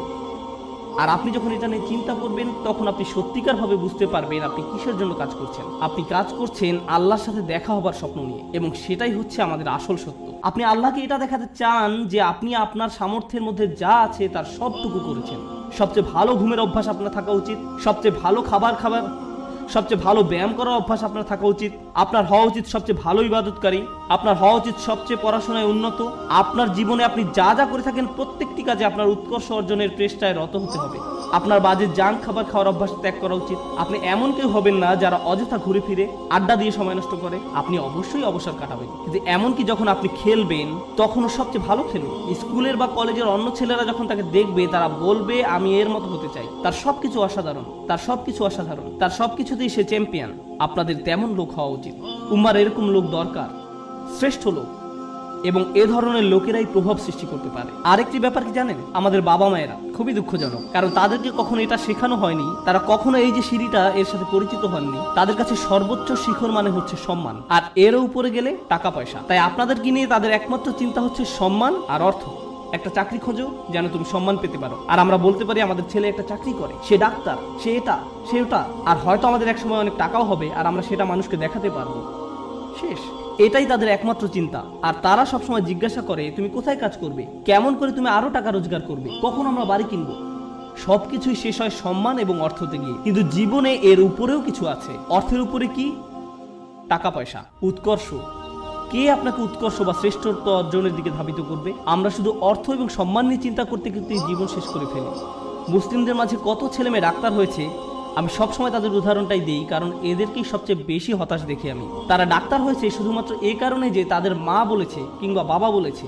আর আপনি যখন এটা নিয়ে চিন্তা করবেন তখন আপনি সত্যিকারভাবে বুঝতে পারবেন আপনি কিসের জন্য কাজ করছেন। আপনি কাজ করছেন আল্লাহর সাথে দেখা হবার স্বপ্ন নিয়ে, এবং সেটাই হচ্ছে আমাদের আসল সত্য। আপনি আল্লাহকে এটা দেখাতে চান যে আপনি আপনার সামর্থ্যের মধ্যে যা আছে তার সবটুকু করেছেন। সবচেয়ে ভালো ঘুমের অভ্যাস আপনার থাকা উচিত, সবচেয়ে ভালো খাবার, সবচেয়ে ভালো ব্যায়াম করার অভ্যাস আপনার থাকা উচিত। আপনার হওয়া উচিত সবচেয়ে ভালো ইবাদতকারী, আপনার হওয়া উচিত সবচেয়ে পড়াশোনায় উন্নত। আপনার জীবনে আপনি যা যা করে থাকেন প্রত্যেকটি কাজে আপনার উৎকর্ষ অর্জনের চেষ্টায় রত হতে হবে। আপনার বাজে জাঙ্ক খাবার খাওয়ার অভ্যাস ত্যাগ করা উচিত। আপনি এমন কেউ হবেন না যারা অযথা ঘুরে ফিরে আড্ডা দিয়ে সময় নষ্ট করে। আপনি অবশ্যই অবসর কাটাবেন, কিন্তু এমনকি যখন আপনি খেলবেন তখনও সবচেয়ে ভালো খেলুন। স্কুলের বা কলেজের অন্য ছেলেরা যখন তাকে দেখবে তারা বলবে আমি এর মতো হতে চাই, তার সবকিছু অসাধারণ, তার সবকিছুতেই সে চ্যাম্পিয়ন। আপনাদের তেমন লোক হওয়া উচিত। উম্মার এরকম লোক দরকার, শ্রেষ্ঠ লোক, এবং এ ধরনের লোকেরাই প্রভাব সৃষ্টি করতে পারে। আরেকটি ব্যাপার কি জানেন, আমাদের বাবা মায়েরা খুবই দুঃখজনক, কারণ তাদেরকে কখনো এটা শেখানো হয়নি, তারা কখনো এই যে সিঁড়িটা এর সাথে পরিচিত হননি। তাদের কাছে সর্বোচ্চ শিখর মানে হচ্ছে সম্মান, আর এর উপরে গেলে টাকা পয়সা। তাই আপনাদেরকে নিয়ে তাদের একমাত্র চিন্তা হচ্ছে সম্মান আর অর্থ। একটা চাকরি খোঁজো যেন তুমি সম্মান পেতে পারো, আর আমরা বলতে পারি আমাদের ছেলে একটা চাকরি করে, সে ডাক্তার, সে এটা, সে ওটা, আর হয়তো আমাদের এক সময় অনেক টাকাও হবে আর আমরা সেটা মানুষকে দেখাতে পারবো। শেষ, এটাই তাদের একমাত্র চিন্তা। আর তারা সবসময় জিজ্ঞাসা করে তুমি কোথায় কাজ করবে, কেমন করে তুমি আরো টাকা রোজগার করবে, কখন আমরা বাড়ি কিনবো। সবকিছুই শেষ হয় সম্মান এবং অর্থতে গিয়ে। কিন্তু জীবনে এর উপরেও কিছু আছে। অর্থের উপরে কি? টাকা পয়সা, উৎকর্ষ, কে আপনাকে উৎকর্ষ বা শ্রেষ্ঠত্ব অর্জনের দিকে ধাবিত করবে? আমরা শুধু অর্থ এবং সম্মান নিয়ে চিন্তা করতে করতে জীবন শেষ করে ফেলি। মুসলিমদের মাঝে কত ছেলে মেয়ে ডাক্তার হয়েছে, আমি সবসময় তাদের উদাহরণটাই দিই, কারণ এদেরকেই সবচেয়ে বেশি হতাশ দেখি আমি। তারা ডাক্তার হয়েছে শুধুমাত্র এই কারণে যে তাদের মা বলেছে কিংবা বাবা বলেছে।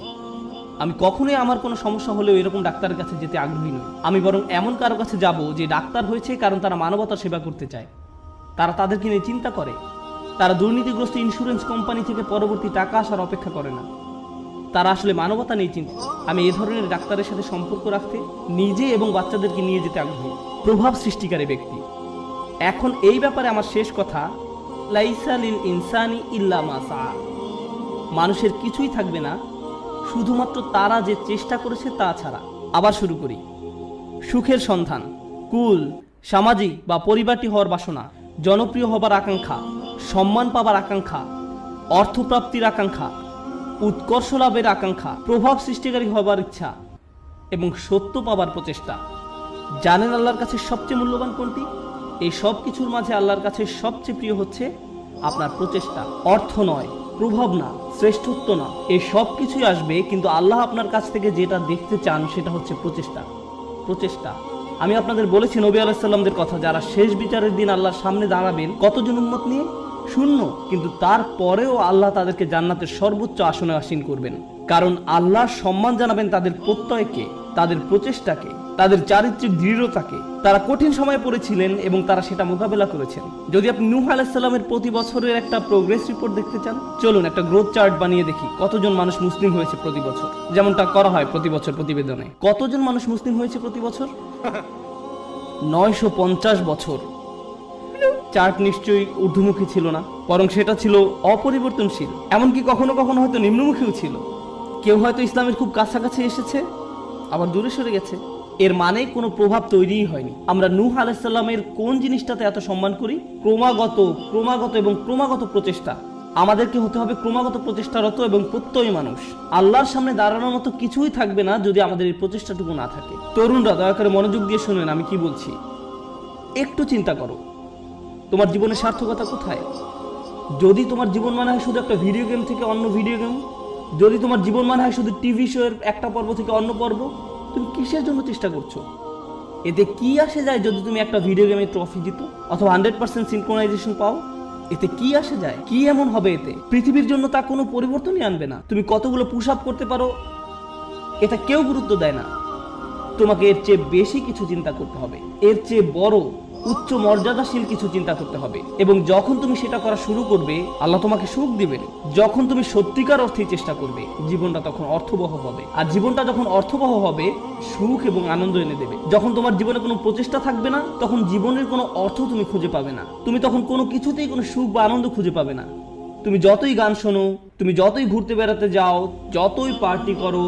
আমি কখনোই আমার কোনো সমস্যা হলেও এরকম ডাক্তারের কাছে যেতে আগ্রহী নই। আমি বরং এমন কারো কাছে যাব যে ডাক্তার হয়েছে কারণ তারা মানবতার সেবা করতে চায়, তারা তাদেরকে নিয়ে চিন্তা করে, তারা দুর্নীতিগ্রস্ত ইন্স্যুরেন্স কোম্পানি থেকে পরবর্তী টাকা আসার অপেক্ষা করে না, তারা আসলে মানবতা নিয়ে চিন্তিত। আমি এই ধরনের ডাক্তারের সাথে সম্পর্ক রাখতে, নিজে এবং বাচ্চাদেরকে নিয়ে যেতে আগ্রহী। প্রভাব সৃষ্টিকারী ব্যক্তি। এখন এই ব্যাপারে আমার শেষ কথা, লাইসা লিল ইনসানি ইল্লা মা সা। মানুষের কিছুই থাকবে না শুধুমাত্র তারা যে চেষ্টা করেছে তা ছাড়া। আবার শুরু করি। সুখের সন্ধান, কুল, সামাজিক বা পরিবারটি হওয়ার বাসনা, জনপ্রিয় হবার আকাঙ্ক্ষা, সম্মান পাবার আকাঙ্ক্ষা, অর্থপ্রাপ্তির আকাঙ্ক্ষা, উৎকর্ষ লাভের আকাঙ্ক্ষা, প্রভাব সৃষ্টিকারী হবার ইচ্ছা এবং সত্য পাবার প্রচেষ্টা। জানেন আল্লাহর কাছে সবচেয়ে মূল্যবান কোনটি? এই সব কিছুর মাঝে আল্লাহর কাছে সবচেয়ে প্রিয় হচ্ছে আপনার প্রচেষ্টা। অর্থ নয়, প্রভাব না, শ্রেষ্ঠত্ব না, এই সব কিছুই আসবে, কিন্তু আল্লাহ আপনার কাছ থেকে যেটা দেখতে চান সেটা হচ্ছে প্রচেষ্টা। প্রচেষ্টা। আমি আপনাদের বলেছি নবী আলাইহিস সালামদের কথা, যারা শেষ বিচারের দিন আল্লাহর সামনে দাঁড়াবেন কতজন উম্মত নিয়ে? শূন্য। কিন্তু তারপরেও আল্লাহ তাদেরকে জান্নাতের সর্বোচ্চ আসনে আসীন করবেন, কারণ আল্লাহ সম্মান জানাবেন তাদের প্রত্যয়কে, তাদের প্রচেষ্টাকে, তাদের চারিত্রিক দৃঢ়তাকে। তারা কঠিন সময়ে পড়েছিলেন এবং তারা সেটা মোকাবেলা করেছেন। যদি আপনি নূহ আলাইহিস সালামের প্রতি বছরের একটা প্রোগ্রেস রিপোর্ট দেখতে চান, চলুন একটা গ্রোথ চার্ট বানিয়ে দেখি কতজন মানুষ মুসলিম হয়েছে প্রতি বছর, যেমনটা করা হয় প্রতি বছর প্রতিবেদনে। কতজন মানুষ মুসলিম হয়েছে প্রতি বছর? 950 বছর। চার্ট নিশ্চয়ই ঊর্ধ্বমুখী ছিল না, বরং সেটা ছিল অপরিবর্তনশীল, এমনকি কখনো কখনো হয়তো নিম্নমুখীও ছিল। কেউ হয়তো ইসলামের খুব কাছাকাছি এসেছে, আবার দূরে সরে গেছে। এর মানে কোনো প্রভাব তৈরিই হয়নি। আমরা নূহ আলাইহিস সালামের কোন জিনিসটাতে এত সম্মান করি? ক্রমাগত এবং ক্রমাগত প্রচেষ্টা। আমাদেরকে হতে হবে ক্রমাগত প্রচেষ্টারত এবং প্রত্যয়ী মানুষ। আল্লাহর সামনে দাঁড়ানোর মতো কিছুই থাকবে না যদি আমাদের এই প্রচেষ্টাটুকু না থাকে। তরুণরা দয়া করে মনোযোগ দিয়ে শুনেন আমি কি বলছি। একটু চিন্তা করো, তোমার জীবনের সার্থকতা কোথায়? যদি তোমার জীবন মানে হয় শুধু একটা ভিডিও গেম থেকে অন্য ভিডিও গেম, যদি তোমার জীবন মানে হয় শুধু টিভি শো এর একটা পর্ব থেকে অন্য পর্ব, তুমি কিসের জন্য চেষ্টা করছো? এতে কি আসে যায় যদি তুমি একটা ভিডিও গেমের ট্রফি জিতো অথবা 100% সিনক্রোনাইজেশন পাও? এতে কি আসে যায়? কি এমন হবে এতে? পৃথিবীর জন্য তা কোনো পরিবর্তনই আনবে না। তুমি কতগুলো পুশ আপ করতে পারো এটা কেউ গুরুত্ব দেয় না। তোমাকে এর চেয়ে বেশি কিছু চিন্তা করতে হবে, এর চেয়ে বড় উচ্চ মর্যাদাশীল কিছু চিন্তা করতে হবে। এবং যখন তুমি সেটা করা শুরু করবে, আল্লাহ তোমাকে সুখ দিবেন। যখন তুমি সত্যিকার অর্থেই চেষ্টা করবে, জীবনটা তখন অর্থবহ হবে। আর জীবনটা যখন অর্থবহ হবে, সুখ এবং আনন্দ এনে দেবে। যখন তোমার জীবনে কোনো প্রচেষ্টা থাকবে না, তখন জীবনের কোনো অর্থ তুমি খুঁজে পাবে না। তুমি তখন কোনো কিছুতেই কোনো সুখ বা আনন্দ খুঁজে পাবে না। তুমি যতই গান শোনো, তুমি যতই ঘুরতে বেড়াতে যাও, যতই পার্টি করো,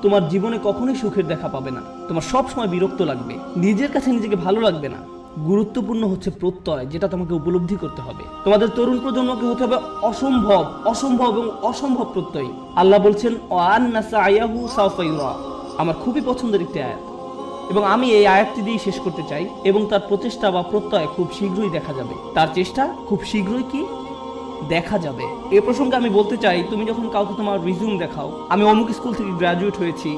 তোমার জীবনে কখনোই সুখের দেখা পাবে না। তোমার সব সময় বিরক্ত লাগবে, নিজের কাছে নিজেকে ভালো লাগবে না। গুরুত্বপূর্ণ হচ্ছে প্রত্যয়, যেটা তোমাকে উপলব্ধি করতে হবে। তোমাদের তরুণ প্রজন্মকে হতে হবে অসম্ভব এবং অসম্ভব প্রত্যয়ী। আল্লাহ বলছেন ওয়ান্না সায়াহু সাওফা ইউরা। আমার খুবই পছন্দের একটি আয়াত, এবং আমি এই আয়াতটি দিয়ে শেষ করতে চাই। এবং তার প্রচেষ্টা বা প্রত্যয় খুব শীঘ্রই দেখা যাবে। তার চেষ্টা খুব শীঘ্রই কি দেখা যাবে। এ প্রসঙ্গে আমি বলতে চাই, তুমি যখন কাউকে তোমার রিজিউম দেখাও, আমি অমুক স্কুল থেকে গ্র্যাজুয়েট হয়েছি,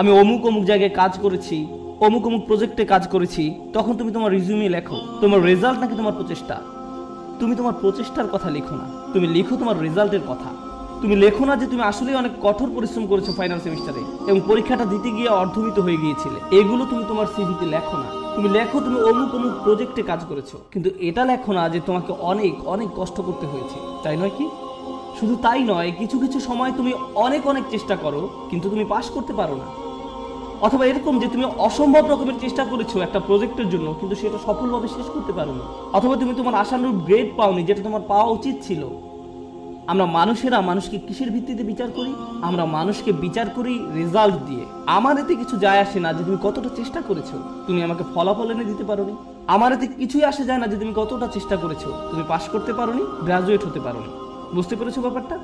আমি অমুক জায়গায় কাজ করেছি, অমুক প্রজেক্টে কাজ করেছি, তখন তুমি তোমার রিজিউমে লেখো তোমার রেজাল্ট নাকি তোমার প্রচেষ্টা? তুমি তোমার প্রচেষ্টার কথা লিখো না, তুমি লিখো তোমার রেজাল্টের কথা। তুমি লেখো না যে তুমি আসলেই অনেক কঠোর পরিশ্রম করেছো ফাইনাল সেমিস্টারে এবং পরীক্ষাটা দিতে গিয়ে অর্ধমিত হয়ে গিয়েছিলে। এগুলো তুমি তোমার সিভিতে লেখো না। তুমি লেখো তুমি অমুক প্রজেক্টে কাজ করেছো, কিন্তু এটা লেখো না যে তোমাকে অনেক কষ্ট করতে হয়েছে, তাই নয় কি? শুধু তাই নয়, কিছু সময় তুমি অনেক চেষ্টা করো কিন্তু তুমি পাস করতে পারো না। অথবা এরকম যে তুমি অসম্ভব রকমের চেষ্টা করেছো একটা প্রজেক্টের জন্য, কিন্তু সেটা সফলভাবে শেষ করতে পারো না। অথবা তুমি তোমার আশানুরূপ গ্রেড পাওনি, যেটা তোমার পাওয়া উচিত ছিল। আমরা মানুষেরা মানুষকে কিসের ভিত্তিতে বিচার করি? আমরা মানুষকে বিচার করি রেজাল্ট দিয়ে। আমার এতে কিছু যায় আসে না যে তুমি কতটা চেষ্টা করেছো, তুমি আমাকে ফলাফল এনে দিতে পারোনি। আমার এতে কিছুই আসে যায় না যে তুমি কতটা চেষ্টা করেছো, তুমি পাশ করতে পারোনি, গ্রাজুয়েট হতে পারোনি। বুঝতে পেরেছো ব্যাপারটা?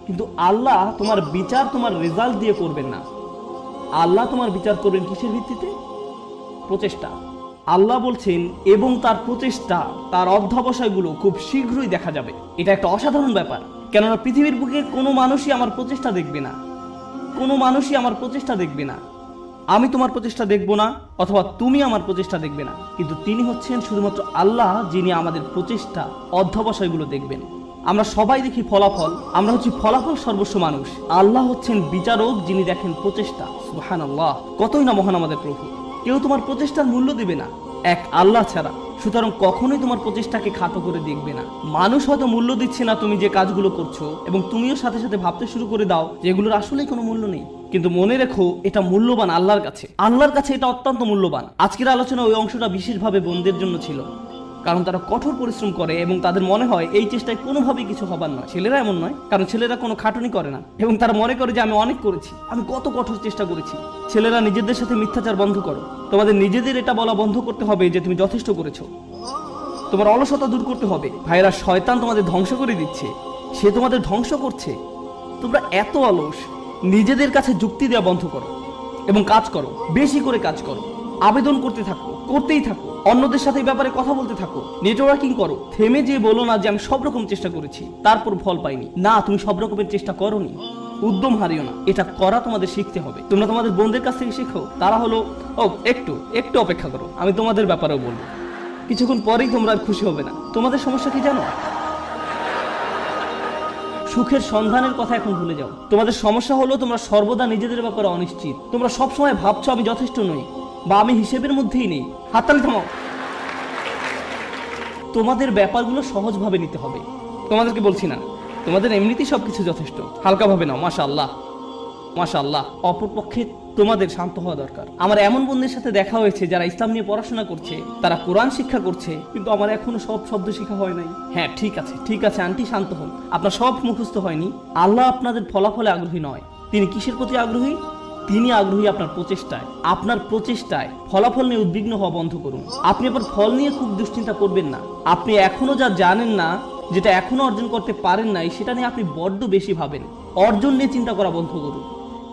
কিন্তু আল্লাহ তোমার বিচার তোমার রেজাল্ট দিয়ে করবেন না। আল্লাহ তোমার বিচার করবেন কিসের ভিত্তিতে? প্রচেষ্টা। আল্লাহ বলছেন এবং তার প্রচেষ্টা, তার অধ্যবসায়গুলো খুব শীঘ্রই দেখা যাবে। এটা একটা অসাধারণ ব্যাপার। কেননা পৃথিবীর বুকে কোনো মানুষই আমার প্রচেষ্টা দেখবে না, কোনো মানুষই আমার প্রচেষ্টা দেখবে না। আমি তোমার প্রচেষ্টা দেখব না, অথবা তুমি আমার প্রচেষ্টা দেখবে না, কিন্তু তিনি হচ্ছেন শুধুমাত্র আল্লাহ, যিনি আমাদের প্রচেষ্টা অধ্যবসায়গুলো দেখবেন। আমরা সবাই দেখি ফলাফল, আমরা হচ্ছি ফলাফল সর্বস্ব মানুষ। আল্লাহ হচ্ছেন বিচারক, যিনি দেখেন প্রচেষ্টা। সুবহানাল্লাহ, কতই না মহান আমাদের প্রভু। কেউ তোমার প্রচেষ্টার মূল্য দেবে না এক আল্লাহ ছাড়া, সুতরাং কখনোই তোমার প্রচেষ্টাকে খাটো করে দেখবে না। মানুষ হয়তো মূল্য দিচ্ছে না তুমি যে কাজগুলো করছো, এবং তুমিও সাথে সাথে ভাবতে শুরু করে দাও যে এগুলোর আসলেই কোনো মূল্য নেই, কিন্তু মনে রেখো এটা মূল্যবান আল্লাহর কাছে। আল্লাহর কাছে এটা অত্যন্ত মূল্যবান। আজকের আলোচনা ওই অংশটা বিশেষভাবে বোনদের জন্য ছিল, কারণ তারা কঠোর পরিশ্রম করে এবং তাদের মনে হয় এই চেষ্টায় কোনোভাবেই কিছু হবার নয়। ছেলেরা এমন নয়, কারণ ছেলেরা কোনো খাটুনি করে না এবং তারা মনে করে যে আমি অনেক করেছি, আমি কত কঠোর চেষ্টা করেছি। ছেলেরা নিজেদের সাথে মিথ্যাচার বন্ধ করো। তোমাদের নিজেদের এটা বলা বন্ধ করতে হবে যে তুমি যথেষ্ট করেছো। তোমার অলসতা দূর করতে হবে। ভাইরা, শয়তান তোমাদের ধ্বংস করে দিচ্ছে, সে তোমাদের ধ্বংস করছে। তোমরা এত অলস। নিজেদের কাছে যুক্তি দেওয়া বন্ধ করো এবং কাজ করো, বেশি করে কাজ করো, আবেদন করতে থাকো, করতেই থাকো, অন্যদের সাথে এই ব্যাপারে কথা বলতে থাকো, নেটওয়ার্কিং করো। থেমে যে বলো না যে আমি সব রকম চেষ্টা করেছি তারপর ফল পাইনি। না, তুমি সব রকমের চেষ্টা করোনি। উদ্যম হারিও না, এটা করা তোমাদের শিখতে হবে। তোমরা তোমাদের বোনদের কাছ থেকে শেখো। তারা হলো একটু অপেক্ষা করো, আমি তোমাদের ব্যাপারেও বলবো। কিছুক্ষণ পরেই তোমরা আর খুশি হবে না। তোমাদের সমস্যা কি জানো? সুখের সন্ধানের কথা এখন ভুলে যাও। তোমাদের সমস্যা হলো তোমরা সর্বদা নিজেদের ব্যাপারে অনিশ্চিত। তোমরা সবসময় ভাবছো আমি যথেষ্ট নই বা আমি হিসেবের মধ্যেই নেই। হাততালি থামাও। তোমাদের ব্যাপারগুলো সহজভাবে নিতে হবে। তোমাদেরকে বলছি না, তোমাদের এমনিতেই সবকিছু যথেষ্ট, হালকাভাবে নাও। মাশাআল্লাহ, মাশাআল্লাহ। অপরপক্ষে তোমাদের শান্ত হওয়া দরকার। আমার এমন বন্ধুদের সাথে দেখা হয়েছে যারা ইসলাম নিয়ে পড়াশোনা করছে, তারা কোরআন শিক্ষা করছে, কিন্তু আমার এখনো সব শব্দ শেখা হয় নাই। হ্যাঁ, ঠিক আছে আন্টি, শান্ত হন। আপনার সব মুখস্থ হয়নি। আল্লাহ আপনাদের ফলাফলে আগ্রহী নয়। তিনি কিসের প্রতি আগ্রহী? তিনি আগ্রহী আপনার প্রচেষ্টায়। আপনার প্রচেষ্টায় ফলাফল নিয়ে উদ্বিগ্ন হওয়া বন্ধ করুন। আপনি আবার ফল নিয়ে খুব দুশ্চিন্তা করবেন না। আপনি এখনো যা জানেন না, যেটা এখনো অর্জন করতে পারেন নাই, সেটা নিয়ে আপনি বড্ড বেশি ভাবেন। অর্জন নিয়ে চিন্তা করা বন্ধ করুন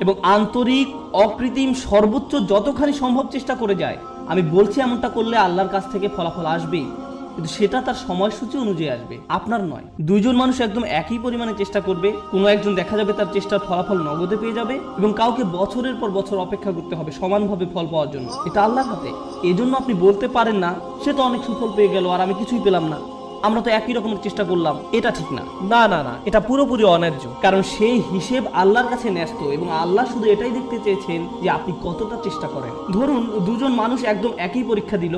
এবং আন্তরিক, অকৃত্রিম, সর্বোচ্চ যতখানি সম্ভব চেষ্টা করে যায়। আমি বলছি এমনটা করলে আল্লাহর কাছ থেকে ফলাফল আসবেই, কিন্তু সেটা তার সময়সূচি অনুযায়ী আসবে, আপনার নয়। দুইজন মানুষ একদম একই পরিমাণে চেষ্টা করবে, কোনো একজন দেখা যাবে তার চেষ্টার ফলাফল নগদে পেয়ে যাবে, এবং কাউকে বছরের পর বছর অপেক্ষা করতে হবে সমানভাবে ফল পাওয়ার জন্য। এটা আল্লাহর হাতে। এজন্য আপনি বলতে পারেন না সে তো অনেক সুফল পেয়ে গেল আর আমি কিছুই পেলাম না, আমরা তো একই রকমের চেষ্টা করলাম। এটা ঠিক না, না, এটা পুরোপুরি অন্যায্য। কারণ সেই হিসেব আল্লাহর কাছে ন্যস্ত, এবং আল্লাহ শুধু এটাই দেখতে চেয়েছেন যে আপনি কতটা চেষ্টা করেন। ধরুন দুজন মানুষ একদম একই পরীক্ষা দিল।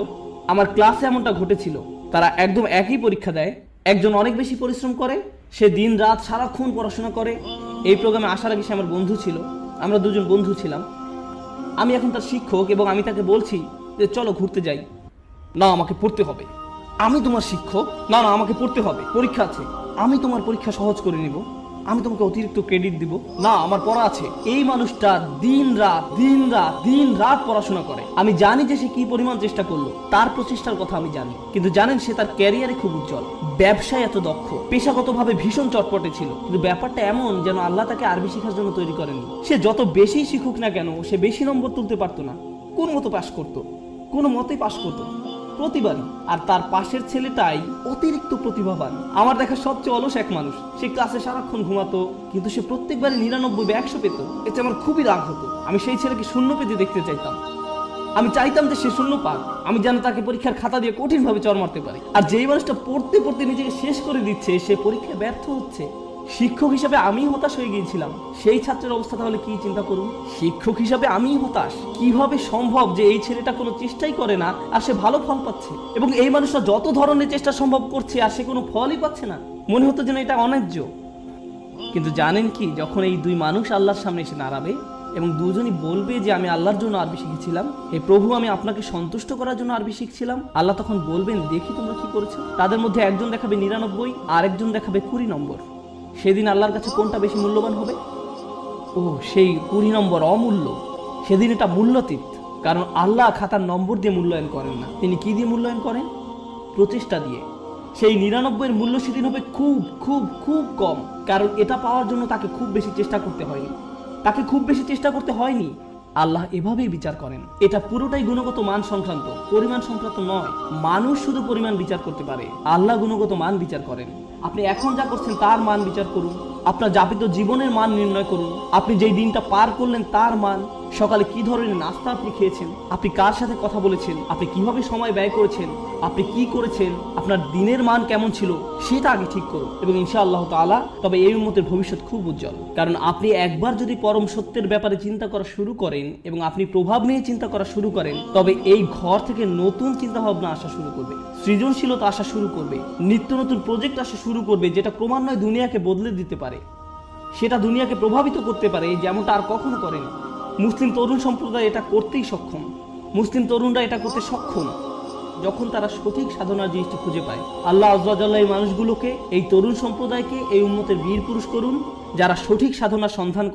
আমার ক্লাসে এমনটা ঘটেছিল। তারা একদম একই পরীক্ষা দেয়। একজন অনেক বেশি পরিশ্রম করে, সে দিন রাত সারাক্ষণ পড়াশোনা করে। এই প্রোগ্রামে আসার আগে সে আমার বন্ধু ছিল, আমরা দুজন বন্ধু ছিলাম। আমি এখন তার শিক্ষক এবং আমি তাকে বলছি যে চলো ঘুরতে যাই। না, আমাকে পড়তে হবে। আমি তোমার শিক্ষক। না, আমাকে পড়তে হবে, পরীক্ষা আছে। আমি তোমার পরীক্ষা সহজ করে নিব, আমি তোমাকে অতিরিক্ত ক্রেডিট দিব। না, আমার পড়া আছে। এই মানুষটা দিন রাত পড়াশোনা করে। আমি জানি যে সে কি পরিমাণ চেষ্টা করলো, তার প্রচেষ্টার কথা আমি জানি। কিন্তু জানেন, সে তার ক্যারিয়ারে খুব উজ্জ্বল, ব্যবসায় এত দক্ষ, পেশাগতভাবে ভীষণ চটপটে ছিল। কিন্তু ব্যাপারটা এমন যেন আল্লাহ তাকে আরবি শেখার জন্য তৈরি করেননি। সে যত বেশি শিখুক না কেন, সে বেশি নম্বর তুলতে পারতো না। কোন মতো পাশ করতো, কোনো মতেই পাশ করতো প্রতিবারই। আর তার পাশের ছেলেটাই অতিরিক্ত প্রতিভাবান। আমার দেখা সবচেয়ে অলস এক মানুষ। সে ক্লাসে সারাক্ষণ ঘুমাতো, কিন্তু সে প্রত্যেকবারই 99 বা 100 পেত। এতে আমার খুবই রাগ হতো। আমি সেই ছেলেকে শূন্য পেতে দেখতে চাইতাম। আমি চাইতাম যে সে শূন্য পাক, আমি যেন তাকে পরীক্ষার খাতা দিয়ে কঠিনভাবে চড় মারতে পারি। আর যেই মানুষটা পড়তে পড়তে নিজেকে শেষ করে দিচ্ছে, সে পরীক্ষায় ব্যর্থ হচ্ছে। শিক্ষক হিসাবে আমি হতাশ হয়ে গিয়েছিলাম। সেই ছাত্রের অবস্থা তাহলে কি চিন্তা করুন। শিক্ষক হিসাবে আমি হতাশ। কিভাবে সম্ভব যে এই ছেলেটা কোনো চেষ্টাই করে না আর সে ভালো ফল পাচ্ছে, এবং এই মানুষটা যত ধরনের চেষ্টা সম্ভব করছে আর সে কোনো ফলই পাচ্ছে না। মনে হতো যেন এটা অন্যায্য। কিন্তু জানেন কি, যখন এই দুই মানুষ আল্লাহর সামনে এসে দাঁড়াবে এবং দুজনই বলবে যে আমি আল্লাহর জন্য আরবি শিখেছিলাম, হে প্রভু, আমি আপনাকে সন্তুষ্ট করার জন্য আরবি শিখছিলাম, আল্লাহ তখন বলবেন দেখি তোমরা কি করেছো। তাদের মধ্যে একজন দেখাবে 99 আর একজন দেখাবে 20 নম্বর। সেদিন আল্লাহর কাছে কোনটা বেশি মূল্যবান হবে? ও, সেই 20 নম্বর অমূল্য। সেদিন এটা মূল্যতীত। কারণ আল্লাহ খাতার নম্বর দিয়ে মূল্যায়ন করেন না। তিনি কি দিয়ে মূল্যায়ন করেন? প্রচেষ্টা দিয়ে। সেই 99 মূল্য সেদিন হবে খুব খুব খুব কম। কারণ এটা পাওয়ার জন্য তাকে খুব বেশি চেষ্টা করতে হয়নি। আল্লাহ এভাবেই বিচার করেন। এটা পুরোটাই গুণগত মান সংক্রান্ত, পরিমাণ সংক্রান্ত নয়। মানুষ শুধু পরিমাণ বিচার করতে পারে, আল্লাহ গুণগত মান বিচার করেন। আপনি এখন যা করছেন তার মান বিচার করুন, আপনার যাপিত জীবনের মান নির্ণয় করুন, আপনি যেই দিনটা পার করলেন তার মান, সকালে কি ধরনের নাস্তা আপনি খেয়েছেন, আপনি কার সাথে কথা বলেছেন, আপনি কিভাবে সময় ব্যয় করেছেন, আপনি কি করেছেন, আপনার দিনের মান কেমন ছিল সেটা আগে ঠিক করুন, এবং ইনশাআল্লাহ তাআলা তবে এই উম্মতের ভবিষ্যৎ খুব উজ্জ্বল। কারণ আপনি একবার যদি পরম সত্যের ব্যাপারে চিন্তা করা শুরু করেন এবং আপনি প্রভাব নিয়ে চিন্তা করা শুরু করেন, তবে এই ঘর থেকে নতুন চিন্তা ভাবনা আসা শুরু করবে, সৃজনশীলতা আসা শুরু করবে, নিত্য নতুন প্রজেক্ট আসা শুরু করবে, যেটা ক্রমান্বয়ে দুনিয়াকে বদলে দিতে পারে, সেটা দুনিয়াকে প্রভাবিত করতে পারে যেমনটা আর কখনো করেনি। মুসলিম তরুণ সম্প্রদায় এটা করতেই সক্ষম, মুসলিম তরুণরা এটা করতে সক্ষম যখন তারা সঠিক সাধনার জিনিসটি খুঁজে পায়। আল্লাহ আযজা ওয়া জাল্লা এই মানুষগুলোকে, এই তরুণ সম্প্রদায়কে এই উম্মতের বীর পুরুষ করুন যারা সঠিক সাধনার সন্ধান করে।